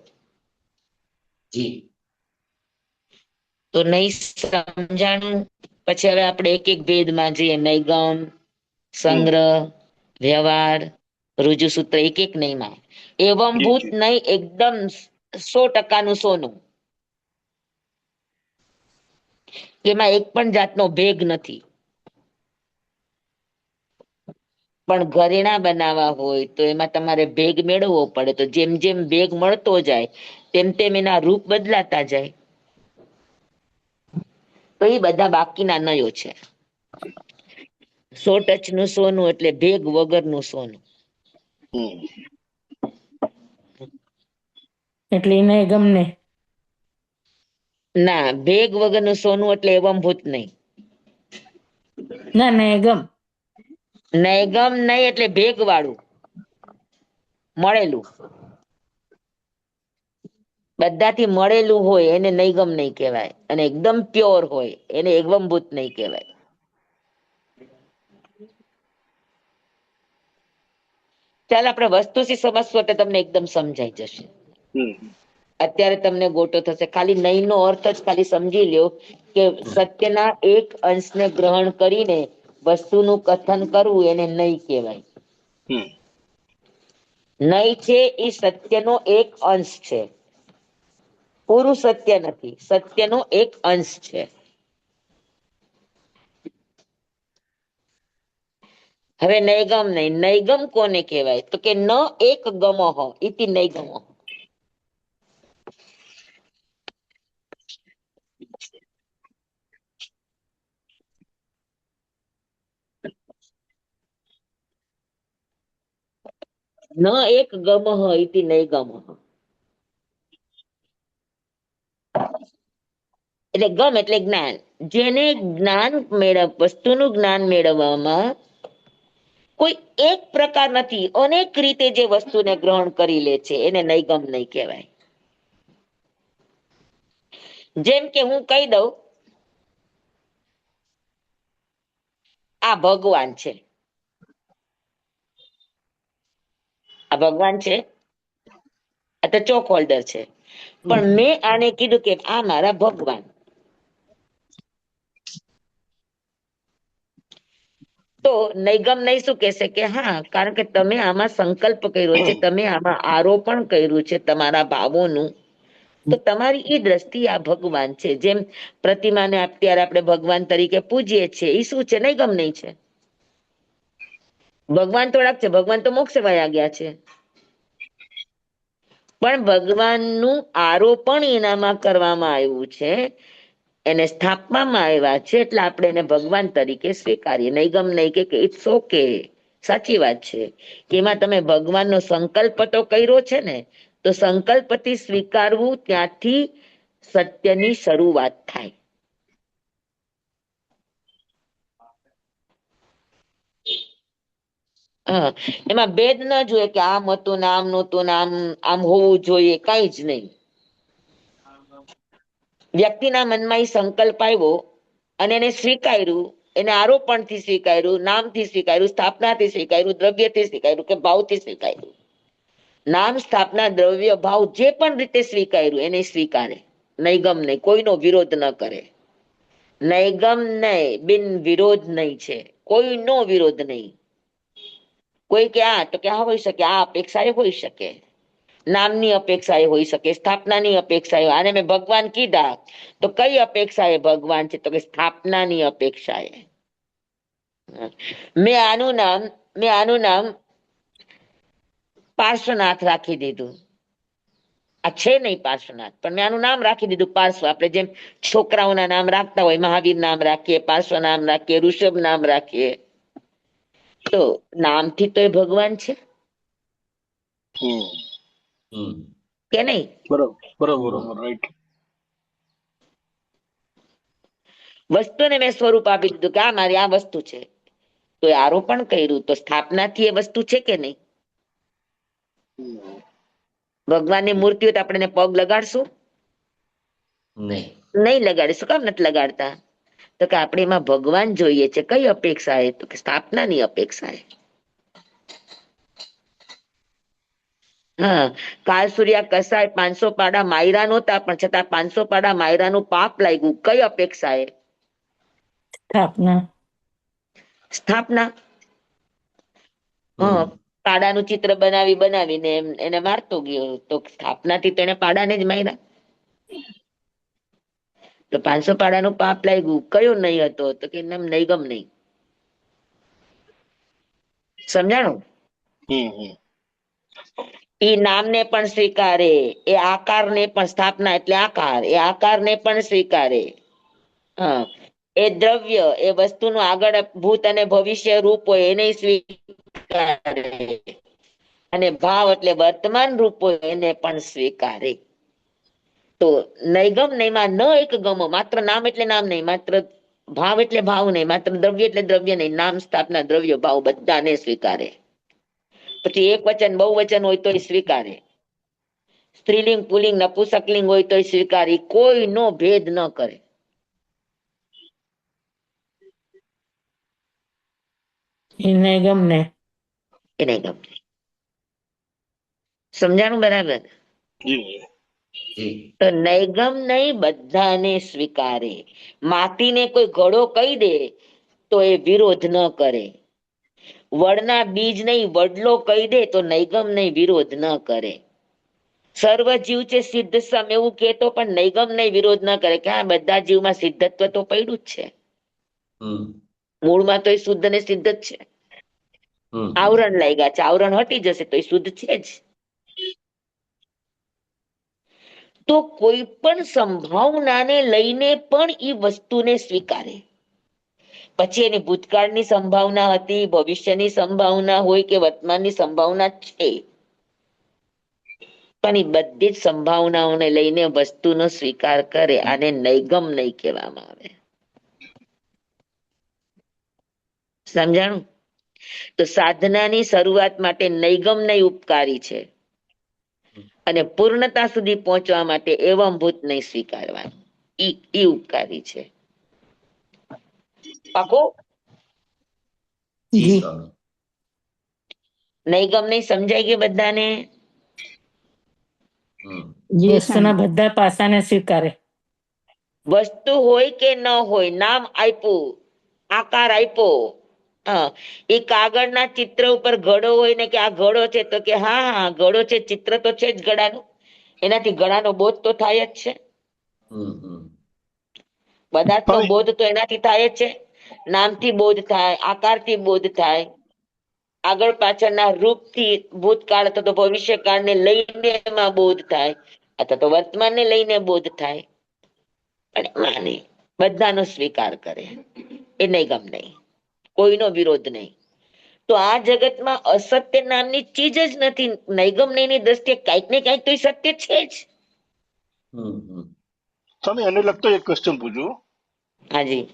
જી. તો નહીં સમજાણું પછી હવે આપણે એક એક ભેદમાં જઈએ. નૈગમ, હમ. સંગ્રહ, વ્યવહાર, રુજુસૂત્ર, એક એક નયમાં એવમ જી ભૂત જી. નય એકદમ 100% સોનું. એમાં એક પણ જાતનો ભેગ નથી. પણ ઘરેણા બનાવવા હોય તો એમાં તમારે ભેગ મેળવવો પડે, તો જેમ જેમ ભેગ મળતો જાય તેમ તેમ એના રૂપ બદલાતા જાય. તો એ બધા બાકીના નયો છે. 100 ટચનું સોનું એટલે ભેગ વગરનું સોનું. હમ એટલે એને ગમને. ના, ભેગ વગરનું સોનું એટલે એવંભૂત નહીં. ના નયગમ. નયગમ નહીં એટલે ભેગ વાળું મળેલું, બધાથી મળેલું હોય એને નૈગમ નહીં કહેવાય, અને એકદમ પ્યોર હોય એને એવંભૂત નહીં કહેવાય. ચાલ આપણે વસ્તુથી સમજશું એટલે તમને એકદમ સમજાઈ જશે. હમ અત્યારે તમને ગોટો થશે, ખાલી નહીં નો અર્થ જ ખાલી સમજી લ્યો કે સત્યના એક અંશને ગ્રહણ કરીને વસ્તુનું કથન કરવું એને નહીં કહેવાય. હમ નહીં છે એ સત્યનો એક અંશ છે, પૂરું સત્ય નથી, સત્યનો એક અંશ છે. હવે નૈગમ નહીં, નૈગમ કોને કહેવાય તો કે ન એક ગમઃ ઇતિ નૈગમ. ન એક ગમઃ ઇતિ નૈગમ. એટલે ગમ એટલે જ્ઞાન, જેને જ્ઞાન વસ્તુનું જ્ઞાન મેળવવામાં કોઈ એક પ્રકાર નથી, અનેક રીતે જે વસ્તુને ગ્રહણ કરી લે છે એને નૈગમ નહીં કહેવાય. જેમ કે હું કહી દઉં આ ભગવાન છે, આ ભગવાન છે, આ તો ચોક હોલ્ડર છે, પણ મેં આને કીધું કે આ મારા ભગવાન, તો નૈગમ નહીં શું કહેશે કે હા, કારણ કે તમે આમાં સંકલ્પ કર્યો છે, તમે આમાં આરોપણ કર્યું છે તમારા ભાવોનું, તો તમારી એ દ્રષ્ટિ આ ભગવાન છે. જેમ પ્રતિમાને અત્યારે આપણે ભગવાન તરીકે પૂજીએ છીએ, એ શું છે? નૈગમ નહીં છે. ભગવાન થોડાક છે, ભગવાન તો મોક્ષે વયા ગયા છે, પણ ભગવાનનું આરોપણ એનામાં કરવામાં આવ્યું છે, એને સ્થાપવામાં આવ્યા છે, એટલે આપણે એને ભગવાન તરીકે સ્વીકારીએ. નૈગમ નહીં કે ઇટ્સ ઓકે, સાચી વાત છે કે એમાં તમે ભગવાનનો સંકલ્પ તો કર્યો છે ને, તો સંકલ્પથી સ્વીકારવું ત્યાંથી સત્યની શરૂઆત થાય. હા, એમાં ભેદ ન જોઈએ કે આમ હતું ને આમ નહોતું ને આમ આમ હોવું જોઈએ, કઈ જ નહીં. વ્યક્તિના મનમાં એ સંકલ્પ આવ્યો અને એને સ્વીકાર્યું, એને આરોપણથી સ્વીકાર્યું, નામથી સ્વીકાર્યું, સ્થાપનાથી સ્વીકાર્યું, દ્રવ્યથી સ્વીકાર્યું કે ભાવથી સ્વીકાર્યું. નામ, સ્થાપના, દ્રવ્ય, ભાવ જે પણ રીતે સ્વીકાર્યું એને સ્વીકારે. નૈગમ નહીં, કોઈનો વિરોધ ન કરે. નૈગમ નહીં, બિન વિરોધ નહીં છે, કોઈનો વિરોધ નહીં. કોઈ કે આ તો કે આ હોઈ શકે, આ અપેક્ષા એ હોઈ શકે, નામની અપેક્ષા એ હોઈ શકે, સ્થાપનાની અપેક્ષા એ. આને મેં ભગવાન કીધા તો કઈ અપેક્ષા એ ભગવાન છે તો કે સ્થાપનાની અપેક્ષા એ. મેં આનું નામ પાર્શ્વનાથ રાખી દીધું. આ છે નહીં પાર્શ્વનાથ, પણ મેં આનું નામ રાખી દીધું પાર્શ્વ. આપણે જેમ છોકરાઓના નામ રાખતા હોય, મહાવીર નામ રાખીએ, પાર્શ્વ નામ રાખીએ, ઋષભ નામ રાખીએ, તો નામથી તો એ ભગવાન છે હમ કે નહીં? બરોબર બરોબર બરોબર, રાઈટ. વસ્તુને મેં સ્વરૂપ આપી દીધું કે આ મારી આ વસ્તુ છે, તો એ આરોપણ કર્યું, તો સ્થાપનાથી એ વસ્તુ છે કે નહીં? ભગવાનની મૂર્તિ હોય તો આપણે એને પગ લગાડશું? નહીં. નહીં લગાડીશું. કામ નથી લગાડતા? તો કે આપણે એમાં ભગવાન જોઈએ છે. કઈ અપેક્ષા એ? તો કે સ્થાપનાની અપેક્ષા એ. હા, કાલ સૂર્યા કસાય 500 પાડા માયરા નહોતા, પણ છતાં 500 પાડા માયરાનું પાપ લાગ્યું. કઈ અપેક્ષા એ? સ્થાપના. સ્થાપના. હા, પાડાનું ચિત્ર બનાવીને એને મારતો ગયો, તો સ્થાપનાથી તેને પાડાને જ માર્યા. તો 500 પાડાનું પાપ લાગ્યું. કયો નહીં હતો? તો કે નૈગમ નહીં. સમજાણું? હમ હમ ઈ નામને પણ સ્વીકારે, એ આકારને પણ, સ્થાપના એટલે આકાર, એ આકારને પણ સ્વીકારે. હા, એ દ્રવ્ય, એ વસ્તુનું આગળ ભૂત અને ભવિષ્ય રૂપ હોય એને સ્વીકારે, અને ભાવ એટલે વર્તમાન રૂપ હોય એને પણ સ્વીકારે. તો નૈગમ નૈમાં ન એક ગમો, માત્ર નામ એટલે નામ નહીં, માત્ર ભાવ એટલે ભાવ નહીં, માત્ર દ્રવ્ય એટલે દ્રવ્ય નહીં, નામ, સ્થાપના, દ્રવ્ય, ભાવ બધાને સ્વીકારે. પછી એક વચન બહુ વચન હોય તો સ્વીકારે, સ્ત્રીલિંગ પુલિંગ નપુસકલિંગ હોય તો સ્વીકારે, કોઈનો ભેદ ન કરે. એને ગમને. એને ગમે. સમજાણું બરાબર? જી જી તો નૈગમ નહીં બધાને સ્વીકારે. માટીને કોઈ ઘડો કહી દે તો એ વિરોધ ન કરે. વડના બીજ નહીં વડલો કહી દે તો નૈગમ નહીં વિરોધ ન કરે. સર્વ જીવ છે સિદ્ધ સમ એવું કહેતો પણ નૈગમ નહીં વિરોધ ન કરે કે આ બધા જીવમાં સિદ્ધત્વ તો પડ્યું જ છે. હમ મૂળમાં તો એ શુદ્ધ ને સિદ્ધ જ છે. હમ આવરણ લાગ્યા છે, આવરણ હટી જશે તો એ શુદ્ધ છે જ. તો કોઈ પણ સંભાવનાને લઈને પણ એ વસ્તુને સ્વીકારે. પછી એની ભૂતકાળની સંભાવના હતી, ભવિષ્યની સંભાવના હોય કે વર્તમાનની સંભાવના છે, પણ એ બધી જ સંભાવનાઓને લઈને વસ્તુનો સ્વીકાર કરે. આને નૈગમ નહીં કહેવામાં આવે. સમજાણું? તો સાધનાની શરૂઆત માટે નૈગમ નહીં ઉપકારી છે, અને પૂર્ણતા સુધી પહોંચવા માટે એવમ ભૂત નહીં સ્વીકારવાનું, ઈ ઉપકારી છે. પાકો? જી જી. સ્વામી નૈગમ નહીં સમજાઈ ગયું બધાને? હમ વસ્તુના બધા પાસાને સ્વીકારે. વસ્તુ હોય કે ન હોય, નામ આપ્યું, આકાર આપ્યો, હા, એ કાગળના ચિત્ર ઉપર ઘડો હોય ને કે આ ઘડો છે તો કે હા હા ઘડો છે, ચિત્ર તો છે જ ઘડાનું, એનાથી ઘડાનો બોધ તો થાય જ છે. હમ પદાર્થનો બોધ તો એનાથી થાય જ છે. નામથી બોધ થાય, આકારથી બોધ થાય, આગળ પાછળના રૂપથી ભૂતકાળ અથવા તો ભવિષ્યકાળને લઈને એમાં બોધ થાય, અથવા તો વર્તમાનને લઈને બોધ થાય. અને માને બધાનો સ્વીકાર કરે, એ નૈગમ નહીં, કોઈનો વિરોધ નહીં. તો આ જગતમાં અસત્ય નામની ચીજ જ નથી. નૈગમ નહીંની દ્રષ્ટિએ કાંઈક ને કાંઈક તો એ સત્ય છે જ. તમે એને લગતો એક ક્વેશ્ચન પૂછું. હાજી.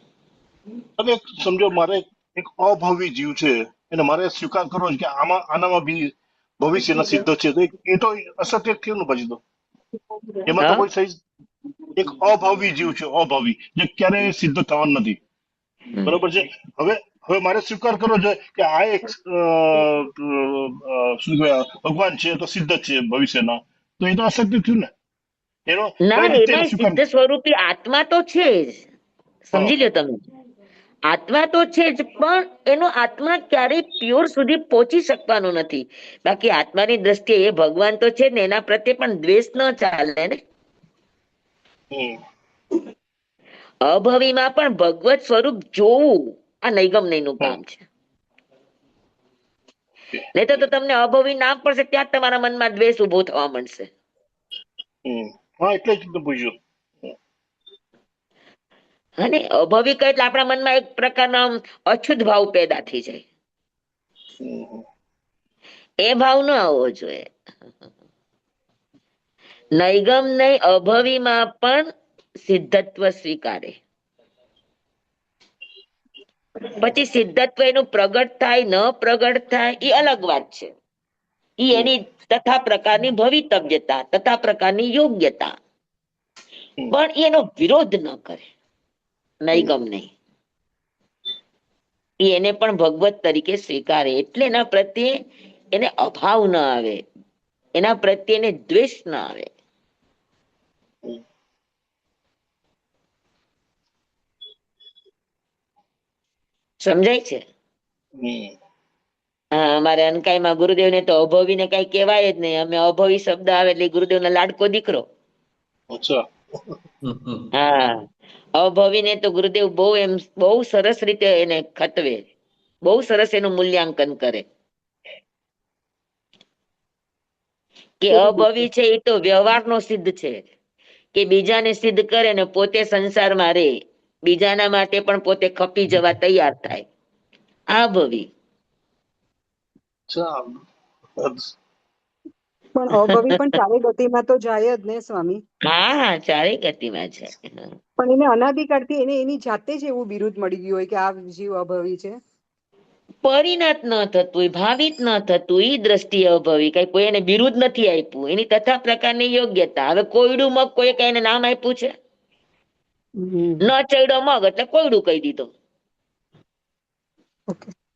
તમે સમજો મારે એક અભાવી જીવ છે એને મારે સ્વીકાર કરવો છે કે આનામાં બી ભવિષ્યના સિદ્ધ છે, તો એ તો અસત્ય કેવું પછી તો એમાં તો હા, કોઈ સહી. એક અભાવી જીવ છે, અભાવી, જે ક્યારેય સિદ્ધ થવાનું નથી. બરોબર છે. હવે હવે મારે સ્વીકાર કરવો છે કે આ એક શું કહેવાય ભગવાન છે તો સિદ્ધ જ છે ભવિષ્યના, તો એ તો અસત્ય થયું ને. એનો ના, કઈ રીતે એનો એમાં સ્વીકાર? સિદ્ધ સ્વરૂપી આત્મા તો છે જ, હા સમજી લો તમે. આત્મા તો છે જ, પણ એનો આત્મા ક્યારેય પ્યોર સુધી પહોંચી શકવાનો નથી. બાકી આત્માની દ્રષ્ટિએ એ ભગવાન તો છે ને, એના પ્રત્યે પણ દ્વેષ ન ચાલે ને. હમ અભવીમાં પણ ભગવત સ્વરૂપ જોવું આ નૈગમ નહીંનું કામ છે. નહીં તો તમને અભવી નામ પડશે ત્યાં જ તમારા મનમાં દ્વેષ ઉભો થવા માંડશે. હા એટલે જ મેં પૂછ્યું. અને અભવી કહે એટલે આપણા મનમાં એક પ્રકારનો આમ અછૂત ભાવ પેદા થઈ જાય. એ ભાવ ન આવવો જોઈએ. નૈગમ નહીં અભવીમાં પણ સિદ્ધત્વ સ્વીકારે. પછી સિદ્ધત્વ એનું પ્રગટ થાય ન પ્રગટ થાય એ અલગ વાત છે. એ એની તથા પ્રકારની ભવિતવ્યતા, તથા પ્રકારની યોગ્યતા, પણ એનો વિરોધ ન કરે. નૈગમ નહીં, એને પણ ભગવત તરીકે સ્વીકારે. એટલે એના પ્રત્યે એને અભાવ ન આવે, એના પ્રત્યે એને દ્વેષ ન આવે. સમજાય છે? હા, અમારે અનકાઈમાં ગુરુદેવને તો અભવીને કઈ કહેવાય જ નહીં. અમે અભવી શબ્દ આવે એટલે ગુરુદેવનો લાડકો દીકરો. અચ્છા. હા, અભવીને તો ગુરુદેવ બહુ સરસ રીતે એને ખતવે, બહુ સરસ એનું મૂલ્યાંકન કરે. કે અભવી છે એ તો વ્યવહારનો સિદ્ધ છે, કે બીજાને સિદ્ધ કરે ને પોતે સંસારમાં રહે, બીજાના માટે પણ પોતે ખપી જવા તૈયાર થાય, આ ભવી. ચાલ. પણ અભવી પણ ચારે ગતિમાં તો જાય જ ને સ્વામી. હા હા, ચારે ગતિમાં છે. પણ એને અનાદિકાળથી એને એની જાતે જ એવું બિરુદ મળી ગયું હોય કે આ જીવ અભવી છે. પરિણત ન થતું હોય, ભાવિત ન થતું, ઈ દ્રષ્ટિએ અભવી, કઈ કોઈ એને બિરુદ નથી આપ્યું, એની તથા પ્રકારની યોગ્યતા. હવે કોયડું મગ કોઈ કઈ એને નામ આપ્યું છે? ન ચડ્યો મગ એટલે કોયડું કહી દીધું.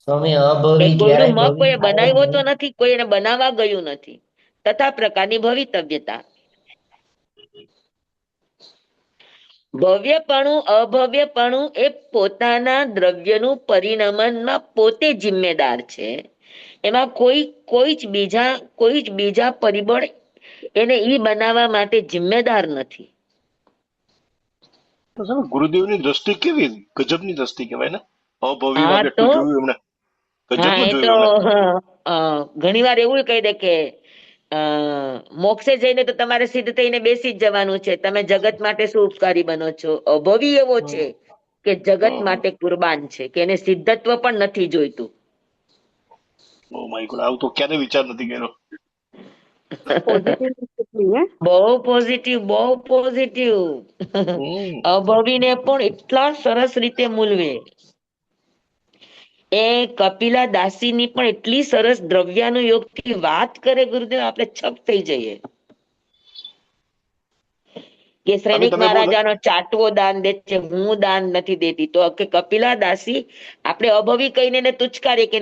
સ્વામી એ અભવી કોયડું ક્યારેય મગ ભવી કોઈ થાય જ બનાવ્યો તો નહીં. નથી, કોઈ એને બનાવવા ગયું નથી. તથા પ્રકારની ભવિતવ્યતા. ભવ્યપણું અભવ્યપણું એ પોતાના દ્રવ્યનું પરિણમનમાં પોતે જિમ્મેદાર છે. એમાં કોઈ જ બીજા પરિબળ એને ઈ બનાવવા માટે જિમ્મેદાર નથી. તો સાહેબ ગુરુદેવની દ્રષ્ટિ કેવી ગજબની દ્રષ્ટિ કહેવાય ને, અભવીમાં હા તો કેટલું જોયું એમને, હા, ગજબનું એ તો જોયું એમને. ઘણી વાર એવું કહી દે કે મોક્ષે જઈને તો તમારે સિદ્ધ થઈને બેસી જ જવાનું છે, તમે જગત માટે શું ઉપકારી બનો છો. અભવી એવો છે કે જગત માટે કુરબાન છે, કે એને સિદ્ધત્વ પણ નથી જોઈતું. ઓ માય ગોડ, આવું તો ક્યારે વિચાર નથી કર્યો. પોઝિટિવ કેટલી હે. બહુ પોઝિટિવ, બહુ પોઝિટિવ. હમ. અભવીને પણ એટલા સરસ રીતે મૂલવે. એ કપિલા દાસીની પણ એટલી સરસ દ્રવ્યાનુયોગ થી વાત કરે ગુરુદેવ, આપણે છપ થઈ જઈએ. કે તમે શ્રેણિક તમે બોલો. મહારાજાનો ચાટવો દાન દે છે, હું દાન નથી દેતી. તો કે કપિલા દાસી આપણે અભવી કહીને એને તુચકારીએ કે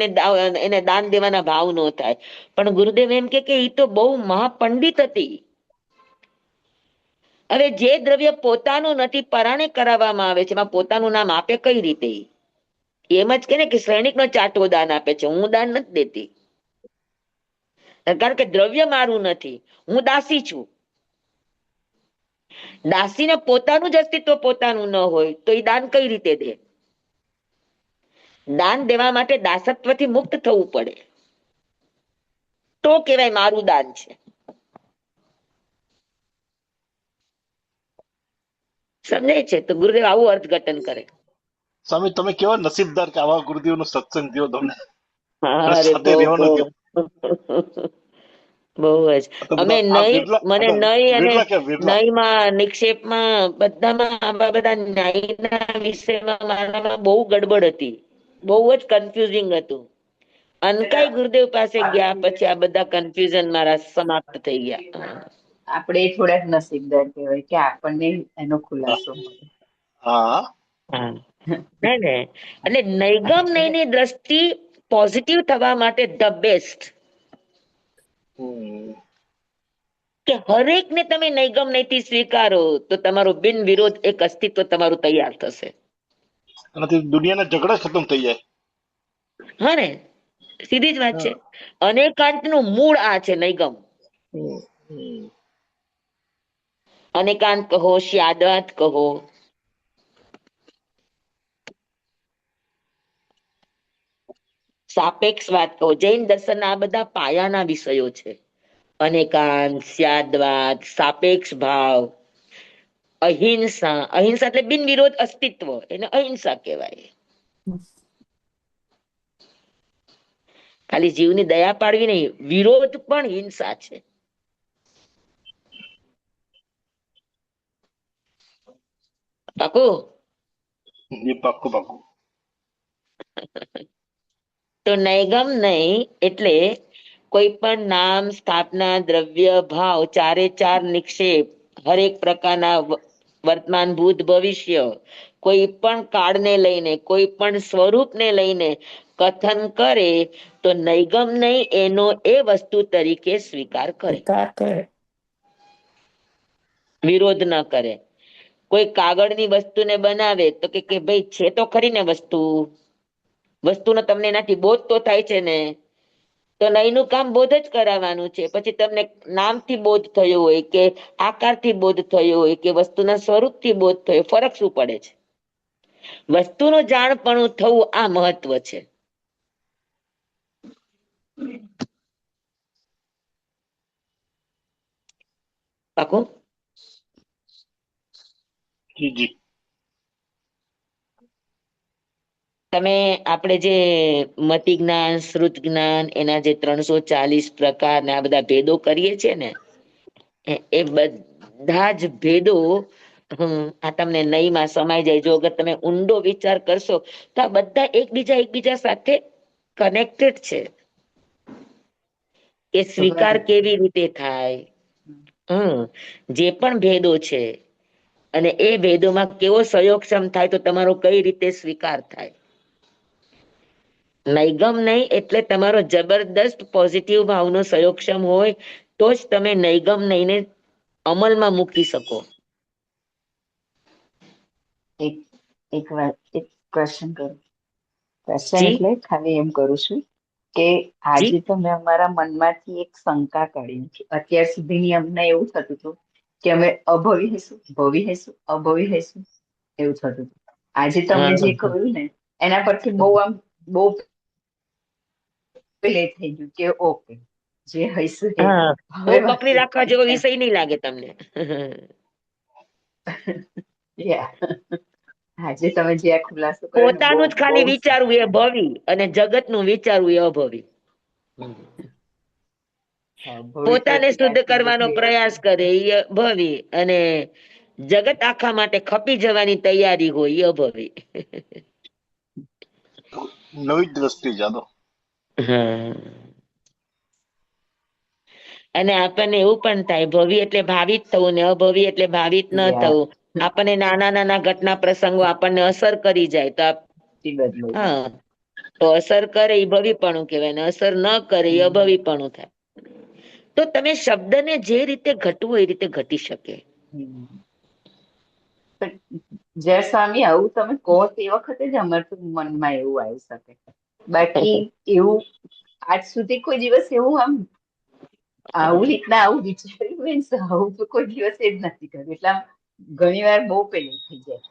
એને દાન દેવાના ભાવ ન થાય. પણ ગુરુદેવ એમ કે ઈ તો બહુ મહાપંડિત હતી. હવે જે દ્રવ્ય પોતાનું નથી, પરાણે કરાવવામાં આવે છે, એમાં પોતાનું નામ આપે કઈ રીતે? એમ જ કે ને કે શ્રેણિક નો ચાટવો દાન આપે છે, હું દાન નથી દેતી. કારણ કે દ્રવ્ય મારું નથી, હું દાસી છું. દાસીને પોતાનું જ અસ્તિત્વ પોતાનું ન હોય તો એ દાન કઈ રીતે દે? દાન દેવા માટે દાસત્વથી મુક્ત થવું પડે, તો કેવાય મારું દાન છે. સમજાય છે? તો ગુરુદેવ આવું અર્થઘટન કરે. સ્વામી તમે કેવા નસીબદાર કે આવા ગુરુદેવનો સત્સંગ થયો તમને, અને અરે સાથે બહુ રહેવાનો બહુ થયો. બહુ જ. આ તો અમે બધા આ બિરલા, આ મને તો નઈ અને બિરલા કે બિરલા. નઈમાં નિક્ષેપમાં બધામાં આવા બધા ન્યાયના વિષયમાં મારામાં બહુ ગડબડ હતી, બહુ જ કન્ફ્યુઝિંગ હતું. અનકાઈ ગુરુદેવ પાસે ગયા પછી આ બધા કન્ફ્યુઝન મારા સમાપ્ત થઈ ગયા. આપણે થોડાક નસીબદાર કહેવાય કે આપણને એનો ખુલાસો મળે. હા. હા, ને એટલે નૈગમ નૈની દ્રષ્ટિ પોઝિટિવ થવા માટે ધ બેસ્ટ. હમ. કે હરેક ને તમે નૈગમ નૈથી સ્વીકારો તો તમારો બિન વિરોધ એક અસ્તિત્વ તમારું તૈયાર થશે. આનાથી દુનિયાના ઝઘડા ખતમ થઈ જાય. હા ને, સીધી જ વાત છે. હા. અનેકાંત નું મૂળ આ છે નૈગમ. હમ. હમ. અનેકાંત કહો, શ્યાદવાત કહો, સાપેક્ષ વાત કહો, જૈન દર્શન આ બધા પાયાના વિષયો છે. અનેકાંત, સ્યાદવાદ, સાપેક્ષ ભાવ, અહિંસા. અહિંસા એટલે બિન વિરોધ અસ્તિત્વ, એને અહિંસા કહેવાય. ખાલી જીવની દયા પાડવી નહીં, વિરોધ પણ હિંસા છે. પાકું? એ પાક્કું પાક્કું. તો નૈગમ નહીં એટલે કોઈ પણ નામ, સ્થાપના, દ્રવ્ય, ભાવ, ચારે ચાર નિક્ષેપ, હરેક પ્રકારના વર્તમાન, ભૂત, ભવિષ્ય, કોઈ પણ કાળને લઈને, કોઈ પણ સ્વરૂપને લઈને કથન કરે તો નૈગમ નહીં એનો એ વસ્તુ તરીકે સ્વીકાર કરે, વિરોધ ન કરે. કોઈ કાગળની વસ્તુને બનાવે તો કે ભાઈ છે તો ખરી ને વસ્તુનો તમને એનાથી બોધ તો થાય છે ને, તો નઈનું કામ બોધ જ કરાવવાનું છે. પછી તમને નામથી બોધ થયો હોય કે આકારથી બોધ થયો હોય કે વસ્તુના સ્વરૂપથી બોધ થયો, ફરક શું પડે છે? વસ્તુનું જાણપણું થવું આ મહત્વ છે. પાકું? જી જી. તમે આપણે જે મતિ જ્ઞાન, શ્રુત જ્ઞાન, એના જે 340 પ્રકારના આ બધા ભેદો કરીએ છીએ ને, એ બધા જ ભેદો આ તમને નહીમાં સમાઈ જાય. જો અગર તમે ઊંડો વિચાર કરશો તો આ બધા એકબીજા સાથે કનેક્ટેડ છે. એ સ્વીકાર કેવી રીતે થાય, જે પણ ભેદો છે અને એ ભેદોમાં કેવો સહયોગક્ષમ થાય તો તમારો કઈ રીતે સ્વીકાર થાય. નૈગમ નહીં એટલે તમારો જબરદસ્ત પોઝિટિવ ભાવનો સહયોગક્ષમ હોય તો જ તમે નૈગમ નહીંને અમલમાં મૂકી શકો. એક ક્વેશ્ચન કરું. ક્વેશ્ચન જી એટલે ખાલી એમ કરું છું કે જી આજે તમે અમારા મનમાંથી એક શંકા કાઢી નથી. અત્યાર સુધીની અમને એવું થતું હતું કે અમે અભવી હશું, ભવી હશું, અભવી હશું, એવું થતું હતું. આજે તમે જે કહ્યું ને એના પરથી બહુ પેલે થઈ ગયું કે ઓકે જે હશું એ બહુ હવે પકડી રાખવા જેવો વિષય નહીં લાગે તમને. આજે તમે જે આ ખુલાસો કર્યો ને પોતાનું જ ખાલી બહુ વિચારવું એ ભવી અને જગતનું વિચારવું એ અભવી. ભવિ પોતાને પ્રતિક શુદ્ધ આટલું કરવાનો બધું પ્રયાસ કરે એ ભવી અને જગત આખા માટે ખપી જવાની તૈયારી હોય એ અભવી. નવી દ્રષ્ટિ જાદો. અને આપણને એવું પણ થાય ભવી એટલે ભાવિત થવું ને અભવી એટલે ભાવિત ન થવું. આપણને નાના નાના ઘટના પ્રસંગો આપણને અસર કરી જાય તો બદલાઈ તો અસર કરે એ ભવીપણું કહેવાય ને અસર ન કરે એ અભવીપણું થાય. તો તમે શબ્દને જે રીતે ઘટવું એ રીતે ઘટી શકે. જય સ્વામી આવું તમે કહો તે વખતે જ અમારે મનમાં એવું આવી શકે. બાકી એવું આજ સુધી કોઈ દિવસ એવું આવું રીતના આવું વિચાર્યું મીન્સ આવું તો કોઈ દિવસ એ જ નથી કર્યું. એટલે આમ ઘણી વાર બહુ પેલું થઈ જાય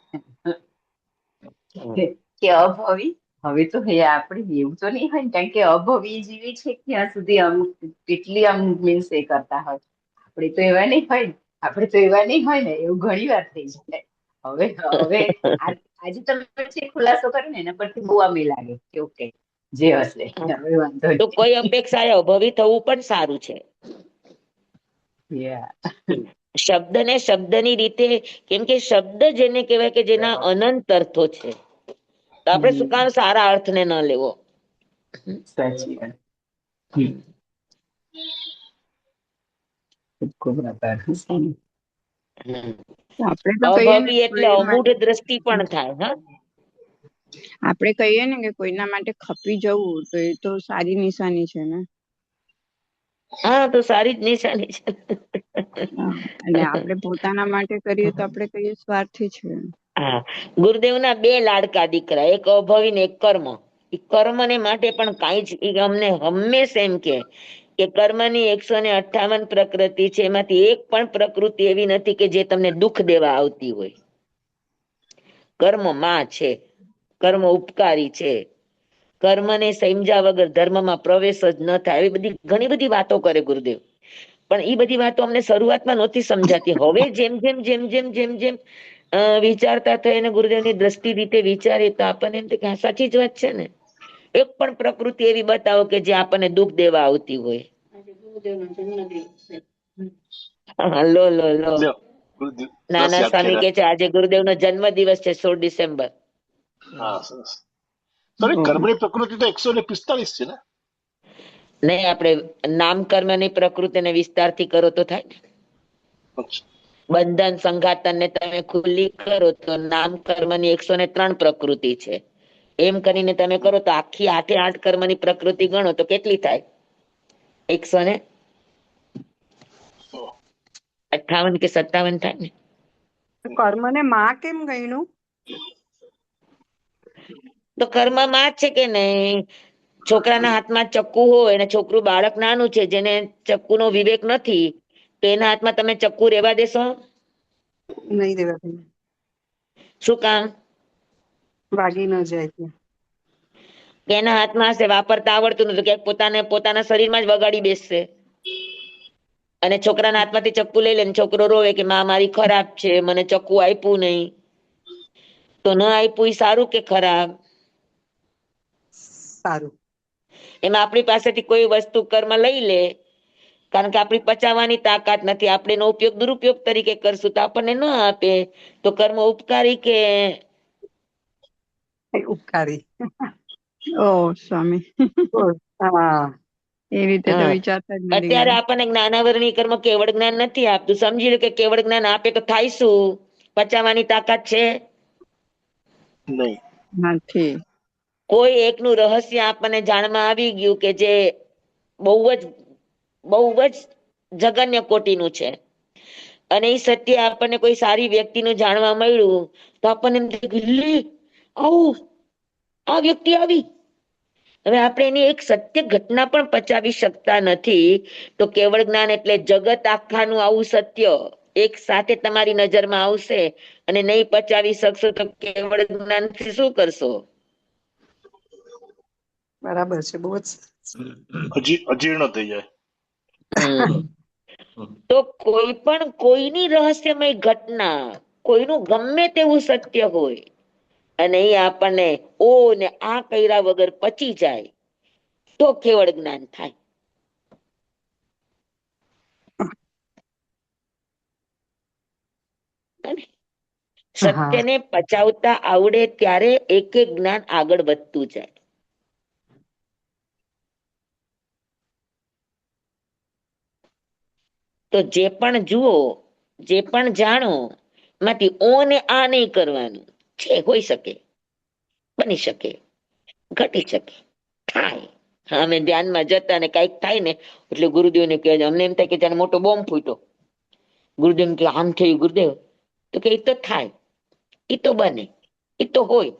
કે અભવી. હવે તો આપણે એવું તો નહીં હોય ને કારણ કે અભવી જીવી છે ત્યાં સુધી કેટલી મીન્સ એ કરતા હોય. આપણે તો એવા નહીં હોય ને એવું ઘણી વાર થઈ જાય. હવે આજે તમે જે ખુલાસો કર્યો ને એના પરથી બહુ આમ લાગે કે ઓકે જે હશે હવે વાંધો તો કોઈ અપેક્ષા અભવી થવું પણ સારું છે. શબ્દને શબ્દની રીતે, કેમ કે શબ્દ જેને કહેવાય કે જેના અનંત અર્થો છે તો આપણે શું કામ સારા અર્થને ન લેવો. સાચી વાત. ખૂબ આભાર. આપણે તો કહીએ ને અભવી એટલે કોઈ અમૂઢ દ્રષ્ટિ પણ થાય. આપણે કહીએ ને કે કોઈના માટે ખપી જવું તો એ તો સારી નિશાની છે ને. તો સારી જ નિશાની છે. અને આપણે પોતાના માટે કરીએ તો આપણે કહીએ સ્વાર્થી છે. ગુરુદેવના 2 લાડકા દીકરા, એક અભવી ને એક કર્મ. એ કર્મને માટે પણ કાંઈ જ અમને હંમેશા એમ કે કર્મની 158 પ્રકૃતિ છે એમાંથી એક પણ પ્રકૃતિ એવી નથી કે જે તમને દુઃખ દેવા આવતી હોય. કર્મ માં છે, કર્મ ઉપકારી છે. કર્મને સમજ્યા વગર ધર્મમાં પ્રવેશ જ ન થાય. આવી બધી ઘણી બધી વાતો કરે ગુરુદેવ. પણ એ બધી વાતો અમને શરૂઆતમાં નહોતી સમજાતી. હવે જેમ જેમ વિચારતા થઈને ગુરુદેવની દ્રષ્ટિ રીતે વિચારીએ તો આપણને એમ કે સાચી જ વાત છે ને. એક પણ પ્રકૃતિ એવી બતાવો કે જે આપણને દુઃખ દેવા આવતી હોય. લો નાના યાદ સ્વામી કર્યા. કે છે આજે ગુરુદેવનો જન્મ દિવસ છે 16 ડિસેમ્બર. હા સરસ. કર્મની પ્રકૃતિ તો 145 છે ને. નહીં, આપણે નામ કર્મની પ્રકૃતિને વિસ્તારથી કરો તો થાય ને. બંધન સંઘાતન ને તમે ખુલ્લી કરો તો નામ કર્મની 103 પ્રકૃતિ છે. એમ કરીને તમે કરો તો આખી 8 કર્મની પ્રકૃતિ ગણો તો કેટલી થાય? 158 કે 57 થાય ને. કર્મને માં કેમ ગણ્યું? તો કર્મમાં જ છે કે નહીં. છોકરાના હાથમાં ચક્કુ હોય અને છોકરું બાળક નાનું છે જેને ચક્કુનો વિવેક નથી તો એના હાથમાં તમે ચક્કુ રહેવા દેશો? નહીં દેવા દઈએ. શું કામ? વાગી ન જાય ત્યાં. એના હાથમાં હશે, વાપરતા આવડતું નથી, ક્યાંક પોતાના શરીરમાં જ વગાડી બેસશે અને છોકરાના હાથમાંથી ચક્કુ લઈ લે ને છોકરો રોવે કે માં મારી ખરાબ છે, મને ચક્કુ આપ્યું નહીં. તો ન આપ્યું એ સારું કે ખરાબ? સારું. એમાં આપણી પાસેથી કોઈ વસ્તુ કર્મ લઈ લે, કારણ કે આપણી પચાવવાની તાકાત નથી, આપણે એનો ઉપયોગ દુરુપયોગ તરીકે કરશું તો આપણને ન આપે, તો કર્મ ઉપકારી કે ઉપકારી. ઓ સ્વામી, હા. એ રીતે તો હા. વિચારતા જ નથી અત્યારે ગયા. આપણને જ્ઞાનાવરણી કર્મ કેવળ જ્ઞાન નથી આપતું. સમજી લો કે કેવળ જ્ઞાન આપે તો થાય શું? પચાવવાની તાકાત છે? નહીં. નથી. કોઈ એકનું રહસ્ય આપણને જાણમાં આવી ગયું કે જે બહુ જ જગન્ય કોટીનું છે, અને એ સત્ય આપણને કોઈ સારી વ્યક્તિનું જાણવા મળ્યું તો આપણને એમ થાય કે લે, આવું આ વ્યક્તિ આવી. હવે આપણે એની એક સત્ય ઘટના પણ પચાવી શકતા નથી, તો કેવળ જ્ઞાન એટલે જગત આખાનું આવું સત્ય એક સાથે તમારી નજરમાં આવશે અને નહીં પચાવી શકશો તો કેવળ જ્ઞાનથી શું કરશો? બરાબર છે, બહુ જ. અજીર્ણ થઈ જાય. હમ તો કોઈ પણ કોઈની રહસ્યમય ઘટના, કોઈનું ગમે તેવું સત્ય હોય અને એ આપણને ઓ ને આ કર્યા વગર પચી જાય તો કેવળ જ્ઞાન થાય. હા. સત્યને પચાવતા આવડે ત્યારે એક એક જ્ઞાન આગળ વધતું જાય. તો જે પણ જુઓ, જે પણ જાણો, માંથી ઓ ને આ નહીં કરવાનું. છે, હોઈ શકે, બની શકે, ઘટી શકે, થાય. હા, અમે ધ્યાનમાં જતા ને કઈક થાય ને એટલે ગુરુદેવને કહે, અમને એમ થાય કે જાણે મોટો બોમ્બ ફૂટ્યો. ગુરુદેવ કે આમ થયું ગુરુદેવ, તો કે એ તો થાય, એ તો બને, એ તો હોય.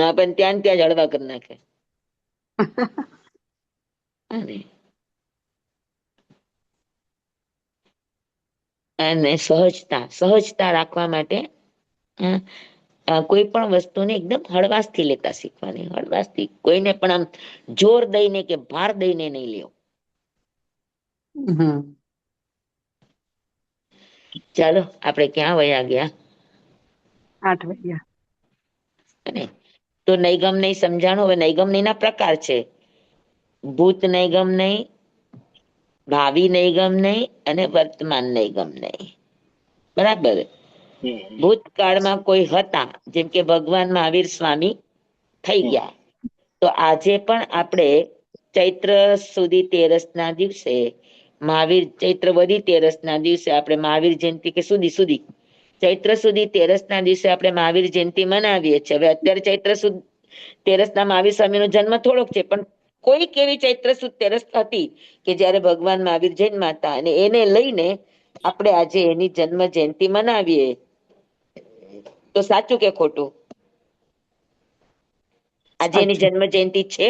આપણને ત્યાં જ હળવા કરી નાખે. અને સહજતા રાખવા માટે કોઈ પણ વસ્તુને એકદમ હળવાશથી લેતા શીખવાની. હળવાશથી, કોઈને પણ આમ જોર દઈને કે ભાર દઈને નહીં લેવો. હમ. ચાલો, આપણે ક્યાં વયા ગયા? 8 વાગ્યા. તો નૈગમ નહીં સમજાણું. હવે નૈગમ ના પ્રકાર છે: ભૂત નૈગમ નહીં, ભાવિ નૈગમ નહીં અને વર્તમાન નૈગમ નહીં. બરાબર. ભૂતકાળમાં કોઈ હતા, જેમ કે ભગવાન મહાવીર સ્વામી થઈ ગયા, તો આજે પણ આપણે ચૈત્ર સુધી તેરસ ના દિવસે મહાવીર, ચૈત્ર વધી તેરસ ના દિવસે આપણે મહાવીર જયંતિ કે સુધી ચૈત્ર સુધી તેરસ ના દિવસે આપણે મહાવીર જયંતિ મનાવીએ છીએ. હવે અત્યારે ચૈત્ર સુદ તેરસ ના મહાવીર સ્વામી નો જન્મ થોડોક છે, પણ કોઈક એવી ચૈત્ર સુદ તેરસ હતી કે જયારે ભગવાન મહાવીર જન્મા હતા, અને એને લઈને આપણે આજે એની જન્મ જયંતિ મનાવીએ. તો સાચું કે ખોટું? આજે એની સાચું. જન્મ જયંતિ છે?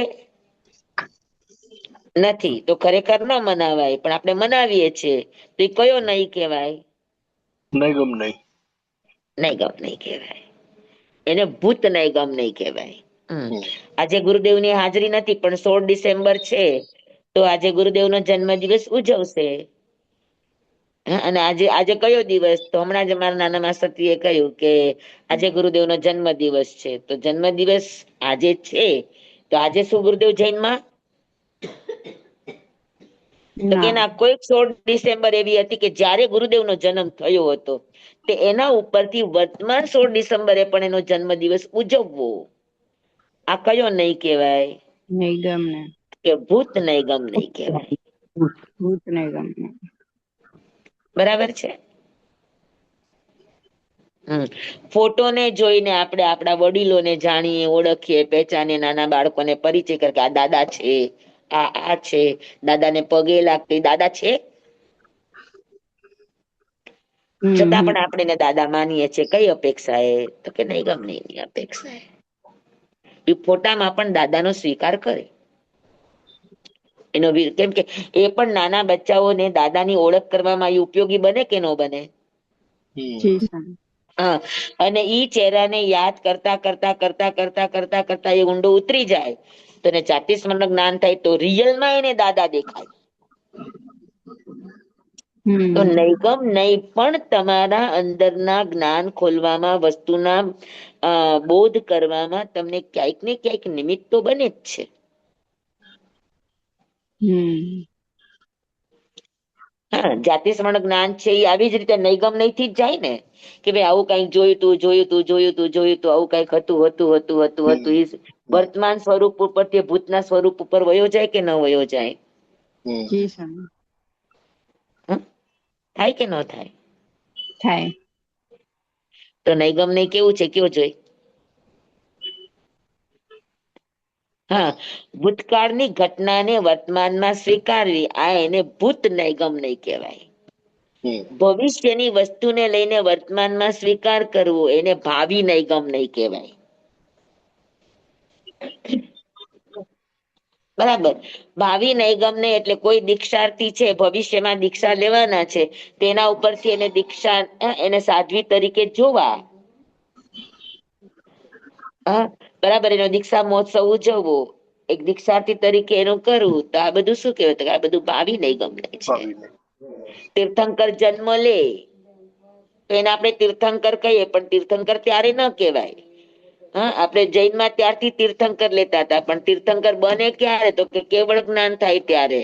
નથી. તો ખરેખર ન મનાવાય, પણ આપણે મનાવીએ છીએ. તો એ કયો નહીં કહેવાય? નૈગમ નહીં. નૈગમ નહીં કહેવાય. એને ભૂત નૈગમ નહીં કહેવાય. આજે ગુરુદેવની હાજરી નથી, પણ 16 ડિસેમ્બર છે, તો આજે ગુરુદેવનો જન્મદિવસ ઉજવશે. અને આજે કયો દિવસ? તો હમણાં જ અમારા નાના માસ્તરીએ કહ્યું કે આજે ગુરુદેવનો જન્મદિવસ છે. તો જન્મદિવસ આજે છે, તો આજે શું ગુરુદેવ જૈનમાં? તો કે ના, કોઈક 16 ડિસેમ્બર એવી હતી કે જ્યારે ગુરુદેવનો જન્મ થયો હતો, તે એના ઉપરથી વર્તમાન 16 ડિસેમ્બરે પણ એનો જન્મદિવસ ઉજવવો. આ કયો નહીં કહેવાય? નિગમ ને. કે ભૂત નૈગમ નહીં કહેવાય. ભૂત નિગમ ને. બરાબર છે. ફોટોને જોઈને આપણે આપણા વડીલોને જાણીએ, ઓળખીએ, પહેચાને, નાના બાળકોને પરિચય કરે કે આ દાદા છે, આ છે, દાદાને પગે લાગતી દાદા છે, છતાં પણ આપણે એને દાદા માનીએ છીએ. કઈ અપેક્ષા? એ તો કે નહીં ગમે એની અપેક્ષા. એ ફોટામાં પણ દાદાનો સ્વીકાર કરે એનો, કેમ કે એ પણ નાના બચ્ચાઓને દાદાની ઓળખ કરવામાં એ ઉપયોગી બને કે ન બને? હા. અને ઈ ચહેરાને યાદ કરતા કરતા કરતા કરતા કરતા કરતા એ ઊંડો ઉતરી જાય તો એને 34 સ્મરણ જ્ઞાન થાય, તો રિયલમાં એને દાદા દેખાય. તો હમ નૈગમ નહીં પણ તમારા અંદરના જ્ઞાન ખોલવામાં, વસ્તુના બોધ કરવામાં તમને ક્યાંક ને ક્યાંક નિમિત્ત તો બને જ છે. હમ હા, જાતિ સમરણ જ્ઞાન છે એ આવી જ રીતે નૈગમ નહીંથી જ જાય ને, કે ભાઈ આવું કઈક જોયું તું, આવું કઈક હતું. એ વર્તમાન સ્વરૂપ ઉપર તે ભૂતના સ્વરૂપ ઉપર વયો જાય કે ન વયો જાય? જી સ્વામી. હમ? થાય કે ન થાય? થાય. તો નૈગમ નહીં કેવું છે, કયો જોઈ? હા, ભૂતકાળની ઘટનાને વર્તમાનમાં સ્વીકારવી, આ એને ભૂત નૈગમ નહીં કહેવાય. ભવિષ્યની વસ્તુને લઈને વર્તમાનમાં સ્વીકાર કરવો એને ભાવિ નૈગમ નહીં કહેવાય. બરાબર. ભાવિ નૈગમ ને એટલે કોઈ દીક્ષાર્થી છે, ભવિષ્યમાં દીક્ષા લેવાના છે, તેના ઉપરથી એને દીક્ષા એને સાધ્વી તરીકે જોવા. હા, બરાબર. એનો દીક્ષા મહોત્સવ ઉજવવો, એક દીક્ષાર્થી તરીકે એનું કરવું, તો આ બધું શું કહેવાય? તો આ બધું ભાવિ નૈગમ છે. તીર્થંકર જન્મ લે તો એને આપણે તીર્થંકર કહીએ, પણ તીર્થંકર ત્યારે ન કહેવાય. હા, આપણે જૈનમાં ત્યારથી તીર્થંકર લેતા હતા, પણ તીર્થંકર બને ક્યારે? તો કે કેવળ જ્ઞાન થાય ત્યારે.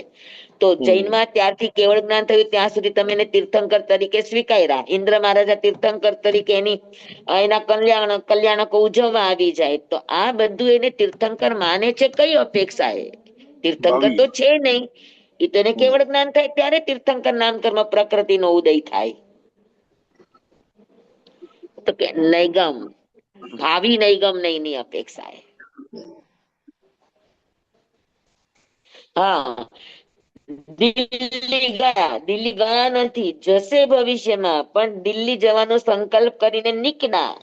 તો જૈનમાં ત્યારથી કેવળ જ્ઞાન થયું ત્યાં સુધી તમે એને તીર્થંકર તરીકે સ્વીકાર્યા. ઇન્દ્ર મહારાજા તીર્થંકર તરીકે એના કલ્યાણકો ઉજવવા આવી જાય, તો આ બધું એને તીર્થંકર માને છે કઈ અપેક્ષા? તીર્થંકર તો છે નહીં. એ તો એને કેવળ જ્ઞાન થાય ત્યારે તીર્થંકર નામકર્મ પ્રકૃતિનો ઉદય થાય. તો કે નૈગમ, ભાવિ નૈગમ નહીં ની અપેક્ષા. હા, દિલ્હી ગયા નથી, જશે ભવિષ્યમાં, પણ દિલ્હી જવાનો સંકલ્પ કરીને નીકળ્યા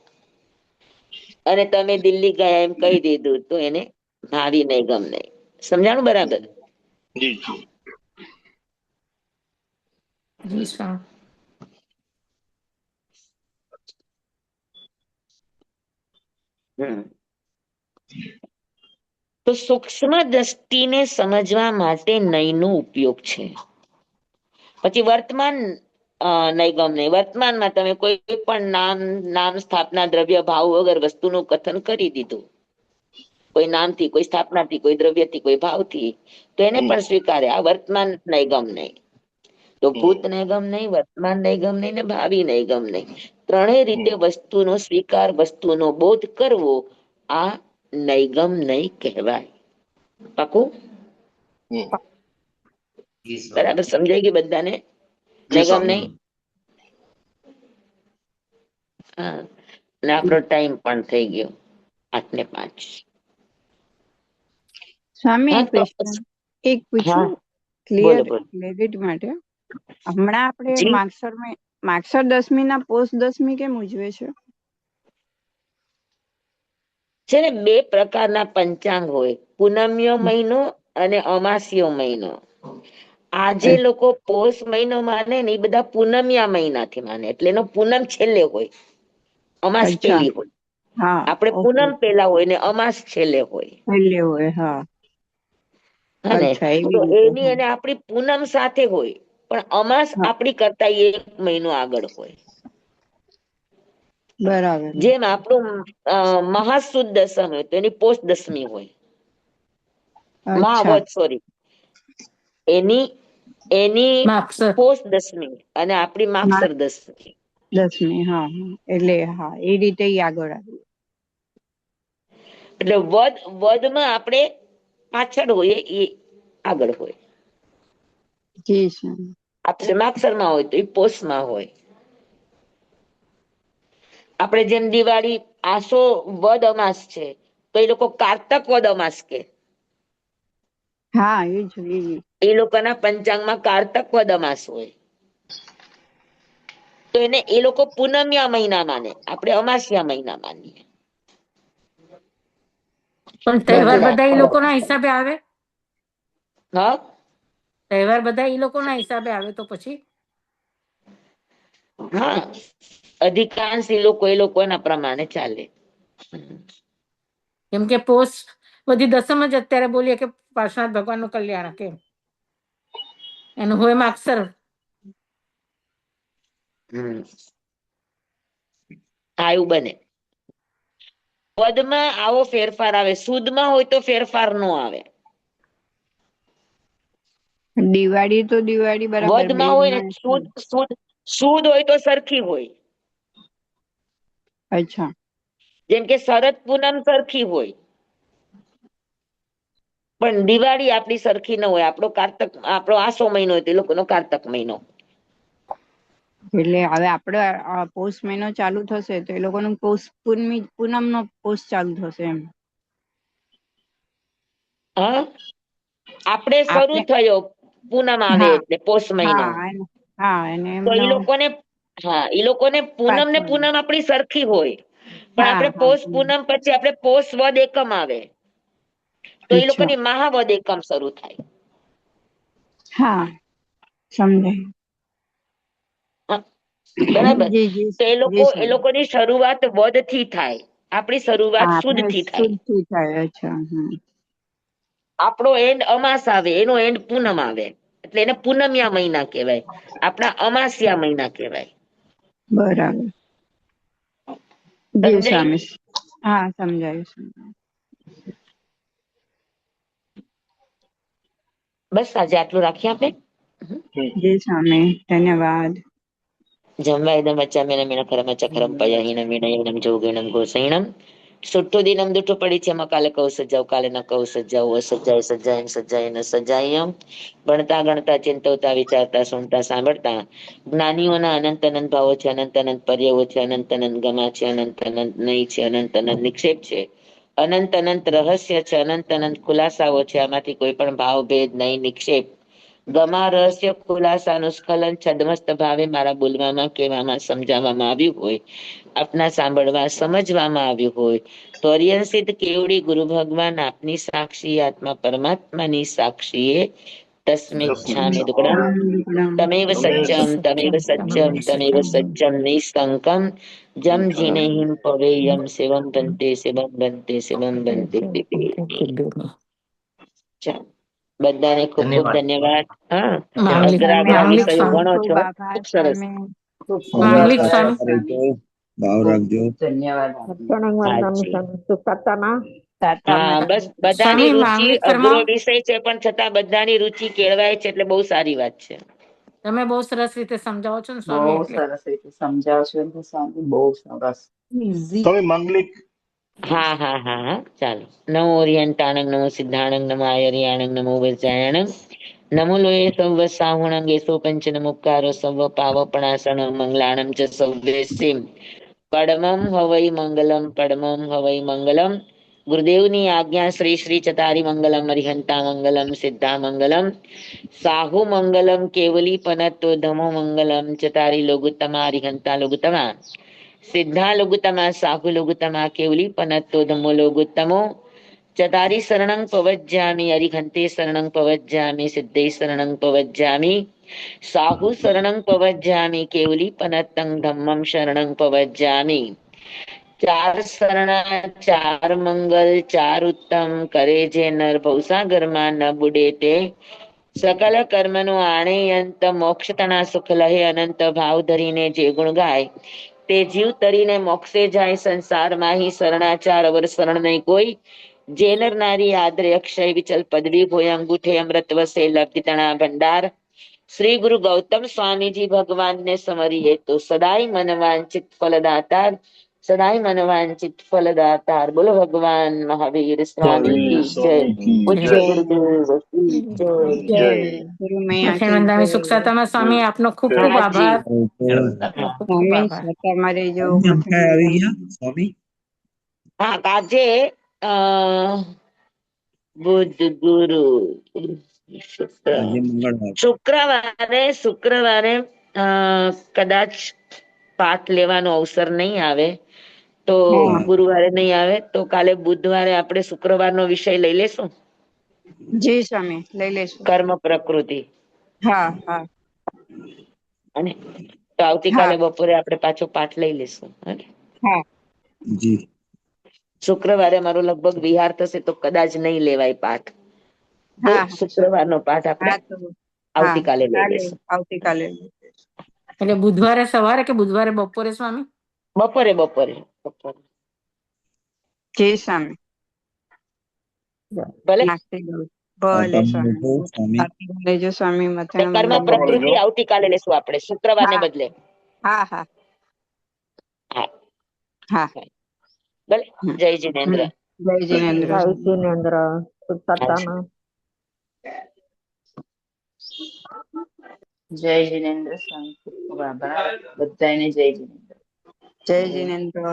અને તમે દિલ્હી ગયા એમ કહી દીધું, તો એને ભાવિ નૈગમ નહીં. સમજાણું બરાબર? જી. જી સ્વામી. તો સૂક્ષ્મ દ્રષ્ટિને સમજવા માટે નયનો ઉપયોગ છે. પછી વર્તમાન નૈગમ નહીં. વર્તમાનમાં તમે કોઈ પણ નામ સ્થાપના દ્રવ્ય ભાવ વગર વસ્તુનું કથન કરી દીધું, કોઈ નામથી, કોઈ સ્થાપનાથી, કોઈ દ્રવ્યથી, કોઈ ભાવથી, તો એને પણ સ્વીકારે. આ વર્તમાન નૈગમ નહીં. તો ભૂત નૈગમ નહીં, વર્તમાન નૈગમ નહીં ને ભાવિ નૈગમ નહીં. ત્રણેય રીતે વસ્તુનો સ્વીકાર, વસ્તુનો બોધ કરવો, આ નૈગમ નહીં કહેવાય. પાકું? બરાબર સમજાઈ ગયું બધાને? નૈગમ નહીં. હા, અને આપણો ટાઈમ પણ થઈ ગયો 8:05. સ્વામી, હા, એક તો ક્વેશ્ચન એક પૂછું હા, બોલો બોલો. ક્લિયરિટી માટે. હમણાં આપણે જી, માગસર દસમી ના પોષ દસમી કેમ ઉજવે છે? છે ને બે પ્રકારના પંચાંગ હોય, પૂનમ્યો મહિનો અને અમાસ્યો મહિનો. આજે લોકો પોષ મહિનો માને ને એ બધા પૂનમિયા મહિનાથી માને, એટલે એનો પૂનમ છેલ્લે હોય, અમાસ અચ્છા. પેલી હોય. હા, આપણે ઓકે. પૂનમ પેલા હોય ને અમાસ છેલ્લે હોય. છેલ્લે હોય. હા, હા ને, અચ્છા, તો એવી રીતે. એની અને આપણી પૂનમ સાથે હોય, પણ અમાસ હા, આપણી કરતા 1 મહિનો આગળ હોય. બરાબર. જેમ આપણું મહાસુદ દસમ હોય તો એની પોષ દસમી હોય, અચ્છા, મહાવદ સોરી, એની એની માગસર. પોષ દસમી અને આપણી માગસર દસમી. દસમી. હા, હા. એટલે હા, એ રીતે ઈ આગળ આવ્યું. એટલે વધમાં આપણે પાછળ હોય, એ આગળ હોય. જી સ્વામી. આપણે માગસરમાં હોય તો એ પોષમાં હોય. આપણે જેમ દિવાળી આસો વદ અમાસ છે, તો એ લોકો કારતક વદ અમાસ કે. હા, એ લોકોના પંચાંગમાં કારતક વદ અમાસ હોય, તો એને એ લોકો પૂનમિયા મહિના માને, આપણે અમાસ્યા મહિના માનીએ. પણ તહેવાર બધા એ લોકોના હિસાબે આવે? હા, તહેવાર બધા એ લોકોના હિસાબે આવે તો પછી? હા, અધિકાંશ એ લોકો એના પ્રમાણે ચાલે. કેમ કે પોષ બધી દસમ જ અત્યારે બોલીએ કે પાર્શ્વનાથ ભગવાનનું કલ્યાણ, કેમ એનું હોય માગસર હા એવું બને. પદમાં આવો ફેરફાર આવે, સુદમાં હોય તો ફેરફાર નો આવે. દિવાળી તો દિવાળી બરાબર બે વધમાં હોય ને માં. સુદ સુદ સુદ હોય તો સરખી હોય. અચ્છા. જેમ કે શરદ પૂનમ સરખી હોય, પણ દિવાળી આપણી સરખી ન હોય. આપણો આસો મહિનો હોય, તે લોકોનો કારતક મહિનો. એટલે હવે આપડે પોષ મહિનો ચાલુ થશે તો એ લોકોનું પોષ પૂનમ નો પોષ ચાલુ થશે એમ. હા, આપણે શરૂ આપણે થયો પૂનમ આવે હા એટલે પોષ મહિનો. હા એને તો એમનો એ લોકોને પૂનમ ને પાછળ. પૂનમ આપણી સરખી હોય, પણ હા આપણે હા પોષ પૂનમ પછી આપણે પોષ વદ એકમ આવે, તો એ અચ્છા. લોકોની મહાવદ એકમ શરૂ થાય. હા, સમજાય. હા, બરાબર. જી જી તો જી એ સર. લોકોની શરૂઆત વદ થી થાય, આપણી શરૂઆત હા સુદ આપણે થી થાય. શુદ્ધ થી થાય. અચ્છા. આપણો એન્ડ અમાસ આવે, એનો એન્ડ પૂનમ આવે, એટલે એને પૂનમિયા મહિના કહેવાય. આપણા અમાસ્યા મહિના કહેવાય. બરાબર. જી સમજાય? સ્વામી. હા, સમજાયું. બસ આજે આટલું રાખીએ આપણે. જી સ્વામી, ધન્યવાદ. જમવા મચ્ચામેનમેન ચક્રમ પયાહીનમ વિનયનમ જોગીણમ ગોસૈણમ સુટ્ટુદીનમ દુઠ્ઠું પડી છે એમાં કાલે કૌ સજાવ કાલે ન કૌ સજાવ સજાય સજાય સજાય ન સજાય એમ ભણતા ગણતા ચિંતવતા વિચારતા સુનતા સાંભળતા જ્ઞાનીઓના અનંત અનંત ભાવો છે, અનંત અનંત પર્યાવો છે, અનંત અનંત ગમા છે, અનંત અનંત નઈ છે, અનંત અનંત નિક્ષેપ છે, અનંત અનંત રહસ્ય છે, અનંત અનંત ખુલાસાઓ છે. આમાંથી કોઈ પણ ભાવ ભેદ નહીં, નિક્ષેપ ગમા રહસ્ય ખુલાસાનું સ્ખલન છદ્મસ્ત ભાવે મારા બોલવામાં કહેવામાં સમજાવવામાં આવ્યું હોય, આપના સાંભળવા સમજવામાં આવ્યું હોય તો અરિયસિત કેવડી ગુરુ ભગવાન આપની સાક્ષી આત્મા પરમાત્માની સાક્ષીએ તસ્મિચ્છામિ દુક્કડમ તમેવ સત્યમ તમેવ સત્યમ તમેવ સત્યમ નિઃશંકમ જમ જીનેહિમ પવેયમ શિવમ બનતે શિવમ બનતે શિવમ બનતે. ચાલો, બધાને ખૂબ ખૂબ ધન્યવાદ. ધન્યવાદ. હા, જી માંગલિક અઘરા સ્વામી, અઘરા માંગલિક આપનો વિષયો ખૂબ સ્વામી ગણો છો, ખૂબ આભાર ખૂબ સરસ. સ્વામી. ખૂબ ખૂબ ધન્યવાદ માંગલિક આભાર સ્વામી સ્વામી. કરજો, ભાવ ખૂબ રાખજો. ખૂબ ધન્યવાદ આપનો. સત્સંગ વંદન હાજી. સ્વામી સુખતામાં. હા, બસ બધાની સ્વામી રુચિ માંગલિક અઘરો ફરમાવો. વિષય છે, પણ છતાં બધાની રુચિ કેળવાય છે, એટલે બહુ સારી વાત છે. તમે બહુ સરસ રીતે સમજાવો છો ને સ્વામી, બહુ એટલે સરસ રીતે સમજાવો છો એટલે સ્વામી, બહુ સરસ. ઈઝી. તમે માંગલિક હા હા હા હા, ચાલો. નમો ઓરિયંટાણંગ નમો સિદ્ધાણંગ નમો આયર્યાણંગ નમો વજ્રાયણંગ નમો લોય સૌ સાહુણંગ એસો પંચ નમુક્કારો સૌ પાવપણાસણ મંગલાણમ ચ સૌદેશીમ પડમમ હવૈ મંગલમ પડમમ હવૈ મંગલમ. ગુરુદેવની આજ્ઞા શ્રી શ્રી ચતારી મંગલમ અરિહંતા મંગલમ સિદ્ધા મંગલમ સાહુ મંગલમ કેવલી પનતો ધમો મંગલમ ચતારી લોગુત્તમા અરિહંતા લોગુત્તમા સિદ્ધા લોગુત્તમા સાહુ લોગુત્તમા કેવલી પનતો ધમો લોગુત્તમો ચતારી શરણં પવજ્જામિ અરિહંતે શરણં પવજ્જામિ સિદ્ધે શરણં પવજ્જામિ સાહુ શરણં પવજ્જામિ કેવલી પનતં ધમ્મં શરણં પવજ્જામિ. ચાર શરણા ચાર મંગલ ચાર ઉત્તમ કરે જે નર ભવસાગરમાં ન બુડે તે સકલ કર્મ નું આણે અંત મોક્ષ તણા સુખ લહે અનંત ભાવ ધરીને જે ગુણ ગાય તે જીવ તરીને મોક્ષે જાય. સંસાર માહી શરણાચાર અવર શરણ નહીં કોઈ જે નર નારી આદરે અક્ષય વિચલ પદવી હોય અંગૂઠે અમૃત વસે લબ્ધિ તણા ભંડાર. શ્રી ગુરુ ગૌતમ સ્વામીજી ભગવાનને સમરીએ તો સદાય મન વાંચિત ફલદાતાર સદાય મન વાંચિત ફલદાતાર. બોલો ભગવાન મહાવીર સ્વામી મહાવીર કી જય. સ્વામી કી પૂજ્ય જય. ગુરુદેવ કી જય. જય. ગુરુ મૈયા કી લક્ષ્મીવંદાની જય. સુખસાતામાં જય. સ્વામી, આપનો ખૂબ જય. ખૂબ હાજી. આભાર. આપનો સ્વામી ખૂબ ખૂબ સ્વામી આભાર. સ્વતઃ રહેજો. અંકાય આવી ગયા સ્વામી. હા, આજે અ બુધ ગુરુ શુક્ર આજે મંગળવાર. શુક્રવારે કદાચ પાઠ લેવાનો અવસર નહીં આવે તો હા હા ગુરુવારે નહીં આવે તો કાલે બુધવારે આપણે શુક્રવારનો વિષય લઈ લેશું. જી સ્વામી, લઈ લેશું. કર્મ પ્રકૃતિ. હા હા અને તો હા આવતીકાલે બપોરે આપણે પાછો પાઠ લઈ લેશું. હા જી શુક્રવારે મારો લગભગ વિહાર થશે તો કદાચ નહીં લેવાય પાઠ. તો હા હા સ્વામી. શુક્રવારનો પાઠ આપણે હા તો હા આવતીકાલે લઈ કાલે લેશું. આવતીકાલે. એટલે બુધવારે સવારે કે બુધવારે બપોરે સ્વામી? બપોરે બપોરે બપોરે જય સ્વામી. ભલે. નાખી દઉં. ભલે તમે સ્વામી. લેજો સ્વામી. સાચી લેજો સ્વામી. ને મથાના કર્મ મંદિર. પ્રકૃતિ આવતીકાલે લેશું આપણે, શુક્રવારને હા બદલે. હા હા હા હા. ભલે. હમ. જય જીનેન્દ્ર. જય જીનેન્દ્ર. જય જીનેન્દ્ર. સત્તાના. જય જીનેન્દ્ર સ્વામી, ખૂબ ખૂબ આભાર બધાને. જય જીનેન્દ્ર. જય જીનેન્દ્ર.